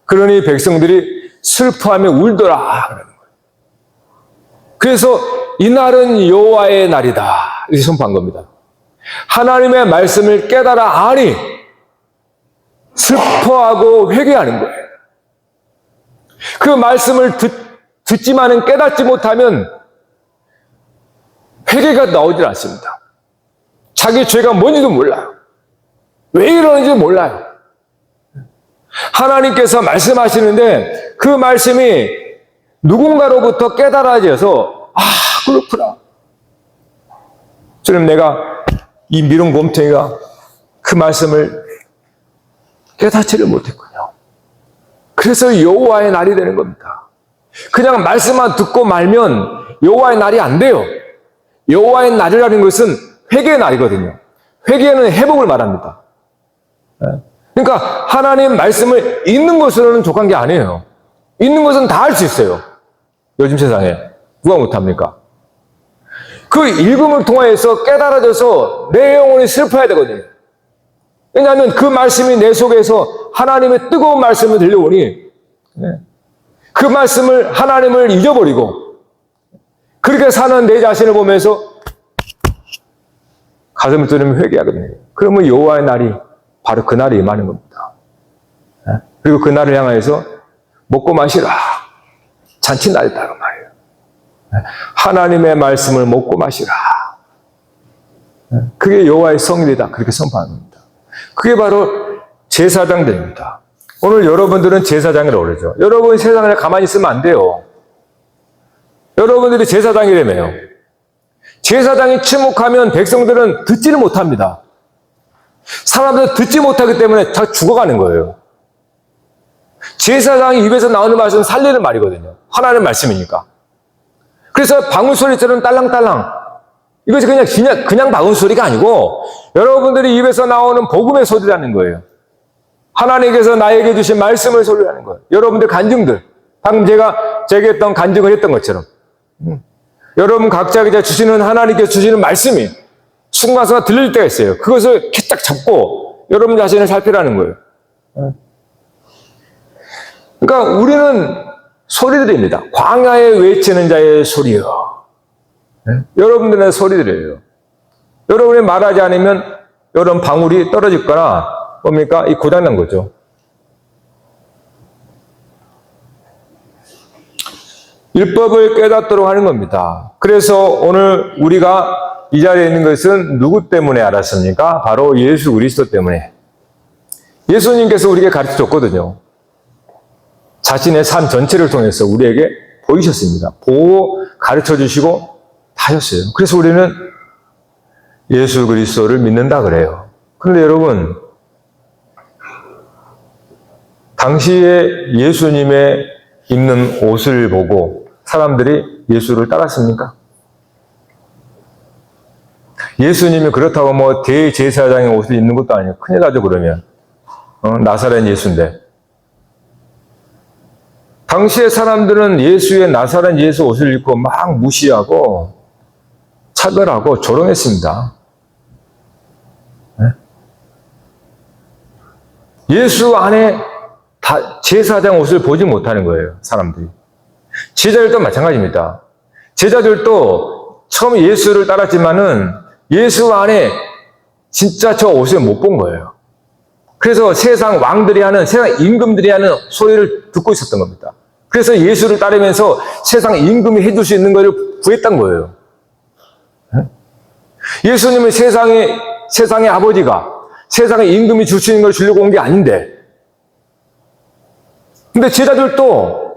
그러니 백성들이 슬퍼하며 울더라. 그러는 거예요. 그래서 이날은 여호와의 날이다. 이렇게 선포한 겁니다. 하나님의 말씀을 깨달아 아니 슬퍼하고 회개하는 거예요. 그 말씀을 듣지만은 깨닫지 못하면 회개가 나오질 않습니다. 자기 죄가 뭔지도 몰라요. 왜 이러는지 몰라요. 하나님께서 말씀하시는데 그 말씀이 누군가로부터 깨달아져서 그렇구나. 주님 내가 이 미룬 곰탱이가 그 말씀을 깨닫지를 못했군요. 그래서 여호와의 날이 되는 겁니다. 그냥 말씀만 듣고 말면 여호와의 날이 안 돼요. 여호와의 날이라는 것은 회개의 날이거든요. 회개는 회복을 말합니다. 그러니까 하나님 말씀을 읽는 것으로는 족한 게 아니에요. 읽는 것은 다 할 수 있어요. 요즘 세상에. 누가 못합니까? 그 읽음을 통해서 깨달아져서 내 영혼이 슬퍼야 되거든요. 왜냐하면 그 말씀이 내 속에서 하나님의 뜨거운 말씀을 들려오니 그 말씀을 하나님을 잊어버리고 그렇게 사는 내 자신을 보면서 가슴을 뚫으면 회개하거든요. 그러면 여호와의 날이 바로 그 날이 임하는 겁니다. 그리고 그 날을 향하여서 먹고 마시라. 잔치날이다 그 말이에요. 하나님의 말씀을 먹고 마시라. 그게 여호와의 성일이다. 그렇게 선포하는 겁니다. 그게 바로 제사장들입니다. 오늘 여러분들은 제사장이라고 그러죠. 여러분 세상에 가만히 있으면 안 돼요. 여러분들이 제사장이라며요. 제사장이 침묵하면 백성들은 듣지를 못합니다. 사람들은 듣지 못하기 때문에 다 죽어가는 거예요. 제사장이 입에서 나오는 말씀은 살리는 말이거든요. 하나님의 말씀이니까. 그래서 방울 소리처럼 딸랑딸랑. 이것이 그냥 방울 소리가 아니고 여러분들이 입에서 나오는 복음의 소리라는 거예요. 하나님께서 나에게 주신 말씀을 소리라는 거예요. 여러분들 간증들. 방금 제게 했던 간증을 했던 것처럼. 여러분 각자에게 주시는 하나님께서 주시는 말씀이 순간순간 들릴 때가 있어요. 그것을 쾌딱 잡고 여러분 자신을 살피라는 거예요. 그러니까 우리는 소리들입니다. 광야에 외치는 자의 소리요. 여러분들의 소리들이에요. 여러분이 말하지 않으면 여러분 방울이 떨어질,거나 뭡니까? 이 고장난 거죠. 율법을 깨닫도록 하는 겁니다. 그래서 오늘 우리가 이 자리에 있는 것은 누구 때문에 알았습니까? 바로 예수 그리스도 때문에. 예수님께서 우리에게 가르쳐 줬거든요. 자신의 삶 전체를 통해서 우리에게 보이셨습니다. 보고 가르쳐 주시고 다 하셨어요. 그래서 우리는 예수 그리스도를 믿는다 그래요. 그런데 여러분, 당시에 예수님의 입는 옷을 보고 사람들이 예수를 따랐습니까? 예수님이 그렇다고 뭐 대제사장의 옷을 입는 것도 아니에요. 큰일 나죠, 그러면. 나사렛 예수인데. 당시의 사람들은 예수의 나사렛 예수 옷을 입고 막 무시하고 차별하고 조롱했습니다. 예수 안에 제사장 옷을 보지 못하는 거예요, 사람들이. 제자들도 마찬가지입니다. 제자들도 처음 예수를 따랐지만은 예수 안에 진짜 저 옷을 못 본 거예요. 그래서 세상 왕들이 하는, 세상 임금들이 하는 소리를 듣고 있었던 겁니다. 그래서 예수를 따르면서 세상 임금이 해줄 수 있는 것을 구했던 거예요. 예수님은 세상의 아버지가 세상의 임금이 줄 수 있는 걸 주려고 온 게 아닌데. 근데 제자들도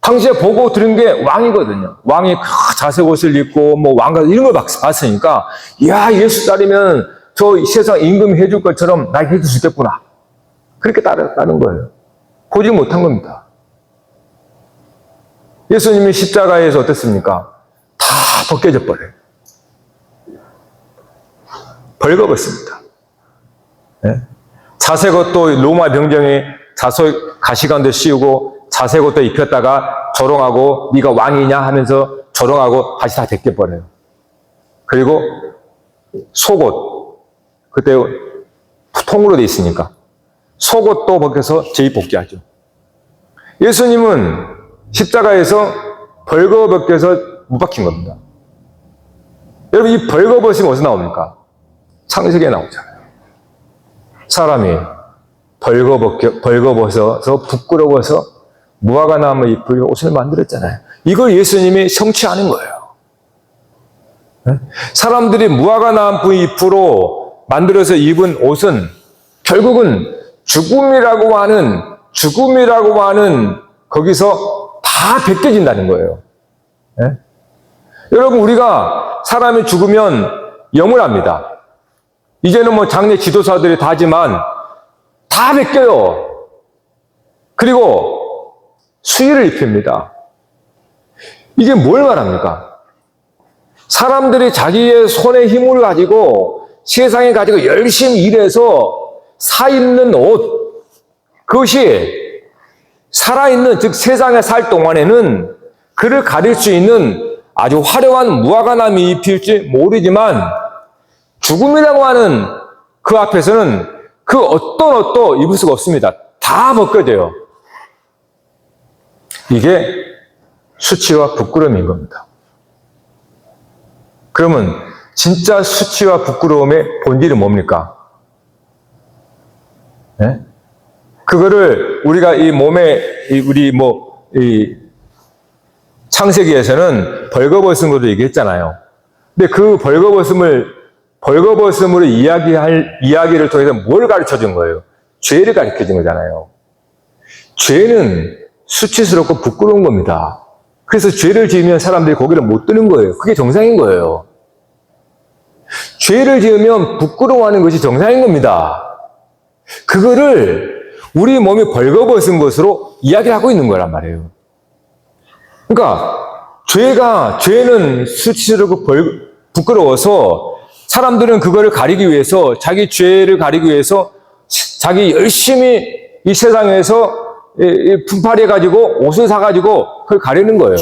당시에 보고 들은 게 왕이거든요. 왕이 자색 옷을 입고 뭐 왕가 이런 걸 봤으니까, 야, 예수 따르면 저 세상 임금이 해줄 것처럼 나에게 해줄 수 있겠구나. 그렇게 따랐다는 거예요. 보지 못한 겁니다. 예수님이 십자가에서 어땠습니까? 다 벗겨져 버려요. 벌거벗습니다. 네? 자색 옷도 로마 병정이 자석 가시관도 씌우고 자색 옷도 입혔다가 조롱하고 네가 왕이냐 하면서 조롱하고 다시 다 벗겨버려요. 그리고 속옷, 그때 통으로 돼 있으니까 속옷도 벗겨서 재입복귀하죠. 예수님은 십자가에서 벌거벗겨서 못 박힌 겁니다. 여러분, 이 벌거벗음이 어디서 나옵니까? 창세기에 나오잖아요. 사람이 벌거벗어서 부끄러워서 무화과 나무 잎을 옷을 만들었잖아요. 이걸 예수님이 성취하는 거예요. 사람들이 무화과 나무 잎으로 만들어서 입은 옷은 결국은 죽음이라고 하는 거기서 다 벗겨진다는 거예요. 네? 여러분, 우리가 사람이 죽으면 영원합니다. 이제는 뭐 장례 지도사들이 다 하지만 다 벗겨요. 그리고 수의를 입힙니다. 이게 뭘 말합니까? 사람들이 자기의 손의 힘을 가지고 세상에 가지고 열심히 일해서 사 입는 옷, 그것이 살아있는, 즉 세상에 살 동안에는 그를 가릴 수 있는 아주 화려한 무화과나무 잎일지 모르지만 죽음이라고 하는 그 앞에서는 그 어떤 옷도 입을 수가 없습니다. 다 벗겨져요. 이게 수치와 부끄러움인 겁니다. 그러면 진짜 수치와 부끄러움의 본질은 뭡니까? 네? 그거를 우리가 이 몸에 이 창세기에서는 벌거벗은 것도 얘기했잖아요. 근데 그 벌거벗음으로 이야기를 통해서 뭘 가르쳐 준 거예요? 죄를 가르쳐 준 거잖아요. 죄는 수치스럽고 부끄러운 겁니다. 그래서 죄를 지으면 사람들이 고개를 못 드는 거예요. 그게 정상인 거예요. 죄를 지으면 부끄러워하는 것이 정상인 겁니다. 그거를 우리 몸이 벌거벗은 것으로 이야기를 하고 있는 거란 말이에요. 그러니까 죄는 수치스럽고 부끄러워서 사람들은 그거를 가리기 위해서, 자기 죄를 가리기 위해서 자기 열심히 이 세상에서 품팔이해가지고 옷을 사가지고 그걸 가리는 거예요.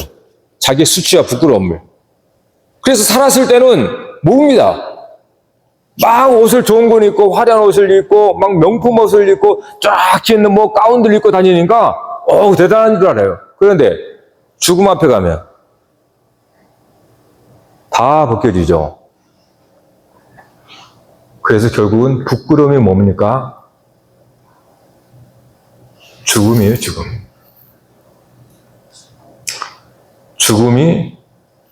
자기의 수치와 부끄러움을. 그래서 살았을 때는 모릅니다. 막 옷을 좋은 건 입고, 화려한 옷을 입고, 막 명품 옷을 입고, 쫙 있는 뭐 가운들 입고 다니니까, 대단한 줄 알아요. 그런데 죽음 앞에 가면 다 벗겨지죠. 그래서 결국은 부끄러움이 뭡니까? 죽음이에요, 죽음. 죽음이,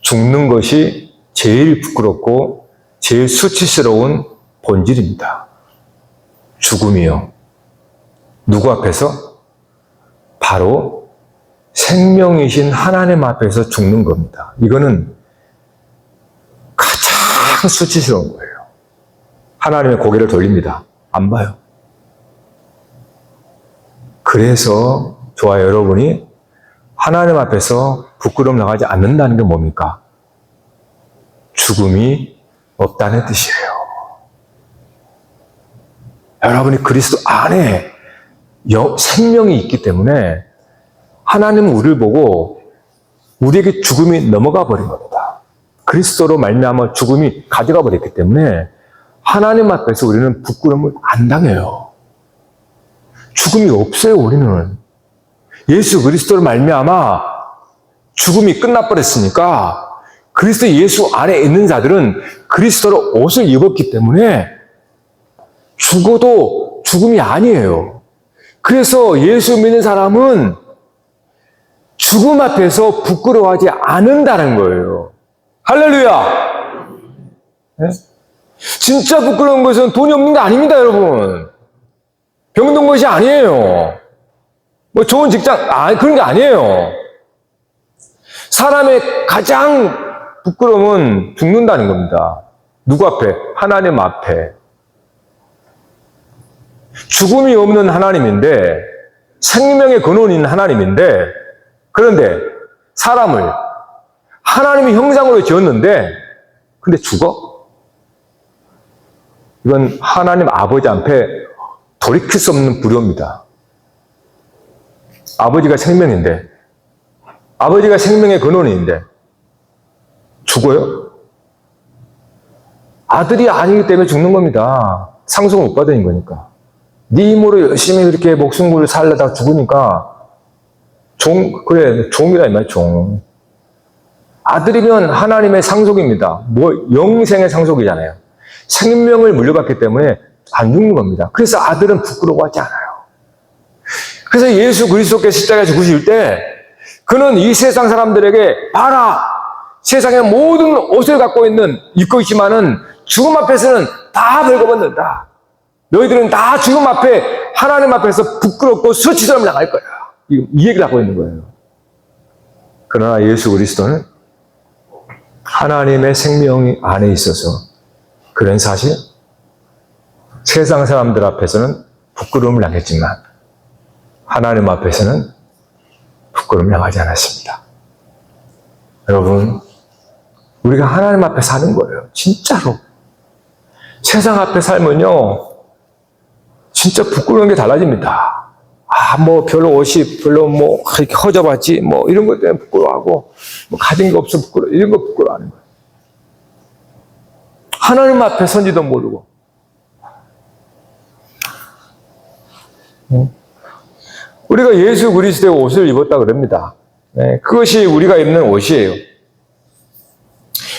죽는 것이 제일 부끄럽고 제일 수치스러운 본질입니다. 죽음이요. 누구 앞에서? 바로 생명이신 하나님 앞에서 죽는 겁니다. 이거는 가장 수치스러운 거예요. 하나님의 고개를 돌립니다. 안 봐요. 그래서 저와 여러분이 하나님 앞에서 부끄러움 나가지 않는다는 게 뭡니까? 죽음이 없다는 뜻이에요. 여러분이 그리스도 안에 생명이 있기 때문에 하나님은 우리를 보고 우리에게 죽음이 넘어가 버린 겁니다. 그리스도로 말미암아 죽음이 가져가 버렸기 때문에 하나님 앞에서 우리는 부끄러움을 안 당해요. 죽음이 없어요, 우리는. 예수 그리스도로 말미암아 죽음이 끝나버렸으니까 그리스도 예수 안에 있는 자들은 그리스도로 옷을 입었기 때문에 죽어도 죽음이 아니에요. 그래서 예수 믿는 사람은 죽음 앞에서 부끄러워하지 않는다는 거예요. 할렐루야! 네? 진짜 부끄러운 것은 돈이 없는 게 아닙니다, 여러분. 병든 것이 아니에요. 뭐 좋은 직장, 그런 게 아니에요. 사람의 가장 부끄러움은 죽는다는 겁니다. 누구 앞에? 하나님 앞에. 죽음이 없는 하나님인데, 생명의 근원인 하나님인데, 그런데 사람을 하나님의 형상으로 지었는데, 근데 죽어? 이건 하나님 아버지 앞에 돌이킬 수 없는 불효입니다. 아버지가 생명인데, 아버지가 생명의 근원인데, 죽어요? 아들이 아니기 때문에 죽는 겁니다. 상속을 못 받은 거니까. 네 힘으로 열심히 그렇게 목숨을 살려다 죽으니까, 종이라 이 말, 종. 아들이면 하나님의 상속입니다. 영생의 상속이잖아요. 생명을 물려받기 때문에 안 죽는 겁니다. 그래서 아들은 부끄러워하지 않아요. 그래서 예수 그리스도께서 십자가에 죽으실 때 그는 이 세상 사람들에게 봐라! 세상의 모든 옷을 갖고 입고 있지만은 죽음 앞에서는 다 벌거벗는다. 너희들은 다 죽음 앞에 하나님 앞에서 부끄럽고 수치스러움 당할 거야. 이 얘기를 하고 있는 거예요. 그러나 예수 그리스도는 하나님의 생명이 안에 있어서 그런 사실 세상 사람들 앞에서는 부끄러움을 당했지만 하나님 앞에서는 부끄러움을 당하지 않았습니다. 여러분, 우리가 하나님 앞에 사는 거예요. 진짜로. 세상 앞에 살면요, 진짜 부끄러운 게 달라집니다. 별로 옷이 별로 이렇게 허접하지, 이런 것 때문에 부끄러워하고, 가진 게 없어 이런 거 부끄러워하는 거예요. 하나님 앞에 선지도 모르고. 우리가 예수 그리스도의 옷을 입었다 그럽니다. 네, 그것이 우리가 입는 옷이에요.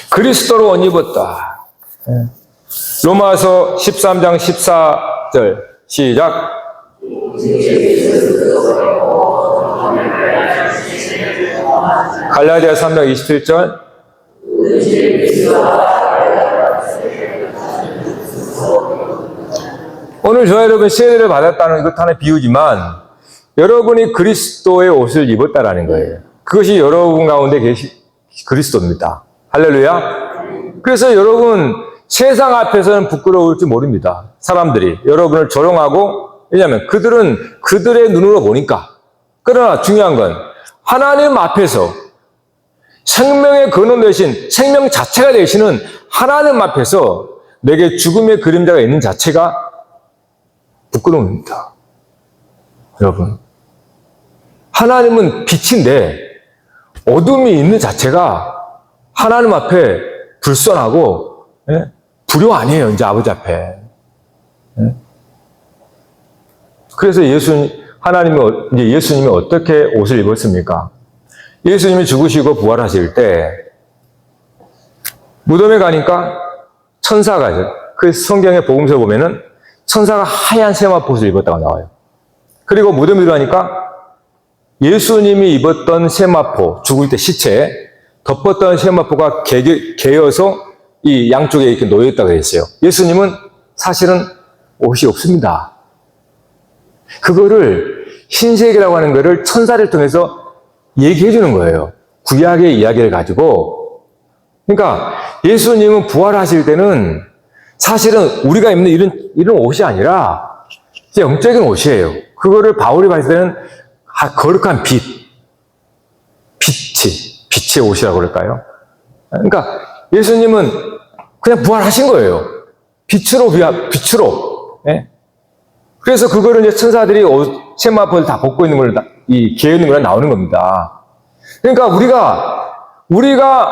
그리스도로 옷 입었다. 네. 로마서 13장 14절 시작. 갈라디아 3장 27절. 오늘 저와 여러분 세례를 받았다는 것 하나의 비유지만 여러분이 그리스도의 옷을 입었다라는 거예요. 그것이 여러분 가운데 그리스도입니다. 할렐루야. 그래서 여러분 세상 앞에서는 부끄러울지 모릅니다. 사람들이 여러분을 조롱하고, 왜냐하면 그들은 그들의 눈으로 보니까. 그러나 중요한 건 하나님 앞에서 생명의 근원 되신, 생명 자체가 되시는 하나님 앞에서 내게 죽음의 그림자가 있는 자체가 부끄러움입니다. 여러분, 하나님은 빛인데 어둠이 있는 자체가 하나님 앞에 불선하고, 예? 불효 아니에요, 이제 아버지 앞에. 예? 그래서 예수님이 어떻게 옷을 입었습니까? 예수님이 죽으시고 부활하실 때 무덤에 가니까 천사가, 그 성경의 복음서에 보면은 천사가 하얀 세마포옷을 입었다고 나와요. 그리고 무덤에 들어가니까 예수님이 입었던 세마포, 죽을 때 시체에 덮었던 세마포가 개어서 이 양쪽에 이렇게 놓여있다고 했어요. 예수님은 사실은 옷이 없습니다. 그거를 신세계라고 하는 거를 천사를 통해서 얘기해 주는 거예요. 구약의 이야기를 가지고. 그러니까 예수님은 부활하실 때는 사실은 우리가 입는 이런 옷이 아니라 영적인 옷이에요. 그거를 바울이 봤을 때는 거룩한 빛의 옷이라고 그럴까요? 그러니까 예수님은 그냥 부활하신 거예요. 빛으로. 예? 그래서 그거를 이제 천사들이 세마포를 다 벗고 있는 걸, 이 개있는 걸 나오는 겁니다. 그러니까 우리가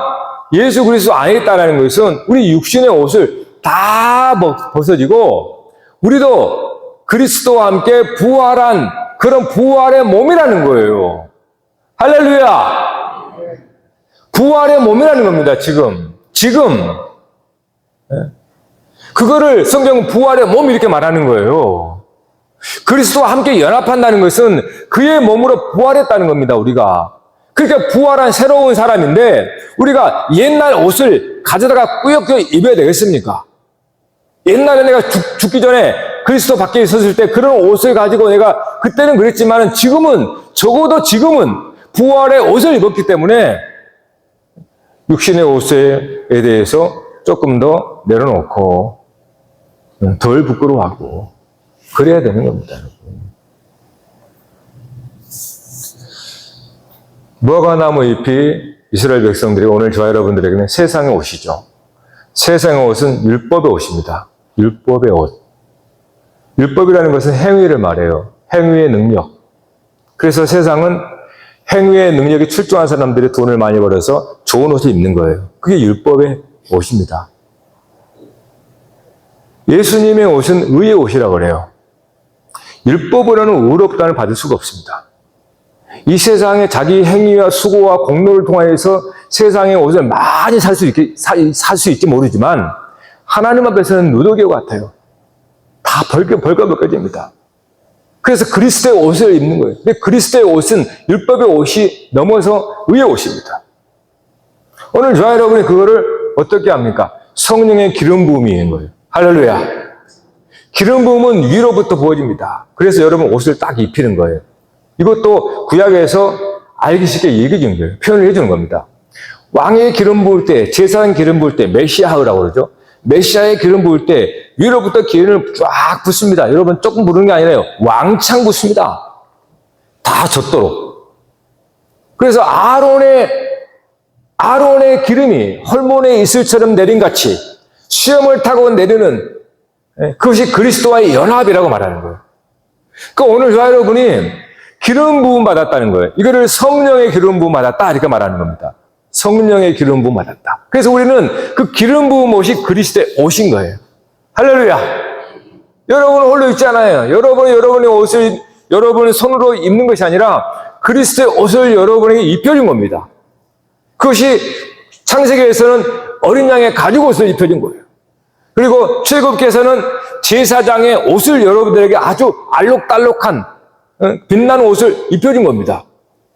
예수 그리스도 안에 있다는 것은 우리 육신의 옷을 다 벗어지고 우리도 그리스도와 함께 부활한 그런 부활의 몸이라는 거예요. 할렐루야! 부활의 몸이라는 겁니다, 지금. 그거를 성경은 부활의 몸 이렇게 말하는 거예요. 그리스도와 함께 연합한다는 것은 그의 몸으로 부활했다는 겁니다, 우리가. 그러니까 부활한 새로운 사람인데 우리가 옛날 옷을 가져다가 꾸역꾸역 입어야 되겠습니까? 옛날에 내가 죽기 전에 그리스도 밖에 있었을 때 그런 옷을 가지고 내가 그때는 그랬지만 적어도 지금은 부활의 옷을 입었기 때문에 육신의 옷에 대해서 조금 더 내려놓고 덜 부끄러워하고 그래야 되는 겁니다, 여러분. 무화과나무 잎이 이스라엘 백성들이 오늘 저와 여러분들에게는 세상의 옷이죠. 세상의 옷은 율법의 옷입니다. 율법의 옷. 율법이라는 것은 행위를 말해요. 행위의 능력. 그래서 세상은 행위의 능력이 출중한 사람들이 돈을 많이 벌어서 좋은 옷을 입는 거예요. 그게 율법의 옷입니다. 예수님의 옷은 의의 옷이라고 그래요. 율법으로는 의롭다를 받을 수가 없습니다. 이 세상에 자기 행위와 수고와 공로를 통하여서 세상의 옷을 많이 살 수 있지 모르지만 하나님 앞에서는 누더기와 같아요. 다 벌거벗겨집니다. 그래서 그리스도의 옷을 입는 거예요. 근데 그리스도의 옷은 율법의 옷이 넘어서 의의 옷입니다. 오늘 저와 여러분이 그거를 어떻게 합니까? 성령의 기름 부음이 있는 거예요. 할렐루야. 기름 부음은 위로부터 부어집니다. 그래서 여러분 옷을 딱 입히는 거예요. 이것도 구약에서 알기 쉽게 얘기해 주는 거예요. 표현을 해 주는 겁니다. 왕의 기름 부을 때, 제사장 기름 부을 때 메시아라고 그러죠. 메시아의 기름 부을 때 위로부터 기름을 쫙 붓습니다. 여러분 조금 부르는 게 아니라요. 왕창 붓습니다. 다 젖도록. 그래서 아론의 기름이 헐몬의 이슬처럼 내림같이 수염을 타고 내리는 그것이 그리스도와의 연합이라고 말하는 거예요. 그러니까 오늘 저와 여러분이 기름 부음 받았다는 거예요. 이거를 성령의 기름 부음 받았다 이렇게 말하는 겁니다. 성령의 기름 부음 받았다. 그래서 우리는 그 기름 부음 옷이 그리스도의 옷인 거예요. 할렐루야. 여러분은 홀로 있잖아요. 여러분의 옷을 여러분의 손으로 입는 것이 아니라 그리스도의 옷을 여러분에게 입혀준 겁니다. 그것이 창세기에서는 어린 양의 가죽옷을 입혀준 거예요. 그리고 출애굽기에서는 제사장의 옷을 여러분들에게 아주 알록달록한 빛나는 옷을 입혀준 겁니다.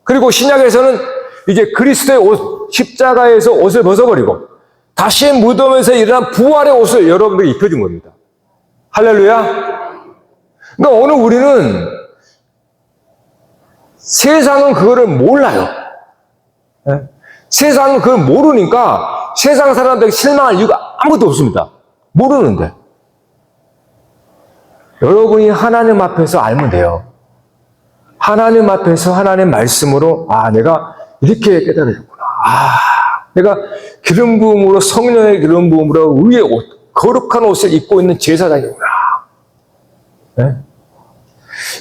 그리고 신약에서는 이제 그리스도의 옷, 십자가에서 옷을 벗어버리고 다시 무덤에서 일어난 부활의 옷을 여러분들에게 입혀준 겁니다. 할렐루야. 그러니까 오늘 우리는 세상은 그거를 몰라요. 예? 세상은 그걸 모르니까 세상 사람들에게 실망할 이유가 아무것도 없습니다. 모르는데. 여러분이 하나님 앞에서 알면 돼요. 하나님 앞에서 하나님 말씀으로 내가 이렇게 깨달아졌구나. 내가 기름 부음으로 성령의 기름 부음으로 위에 옷, 거룩한 옷을 입고 있는 제사장이구나. 네?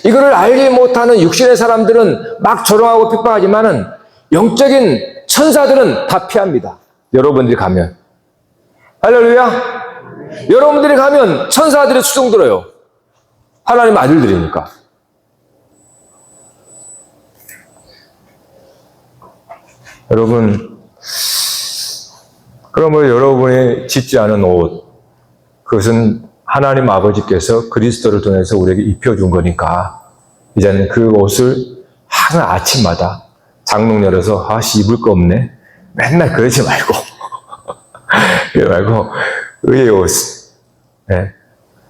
이거를 알지 못하는 육신의 사람들은 막 조롱하고 핍박하지만은 영적인 천사들은 다 피합니다. 여러분들이 가면. 할렐루야. 여러분들이 가면 천사들이 수종 들어요. 하나님 아들들이니까. 여러분, 그러면 여러분이 짓지 않은 옷, 그것은 하나님 아버지께서 그리스도를 통해서 우리에게 입혀준 거니까, 이제는 그 옷을 항상 아침마다 장롱 열어서, 입을 거 없네. 맨날 그러지 말고, 그러지 말고, 의의 옷, 네.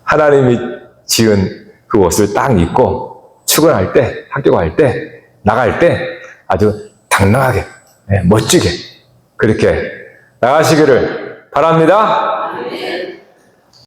하나님이 지은 그 옷을 딱 입고, 출근할 때, 학교 갈 때, 나갈 때, 아주 당당하게, 멋지게, 그렇게 나가시기를 바랍니다.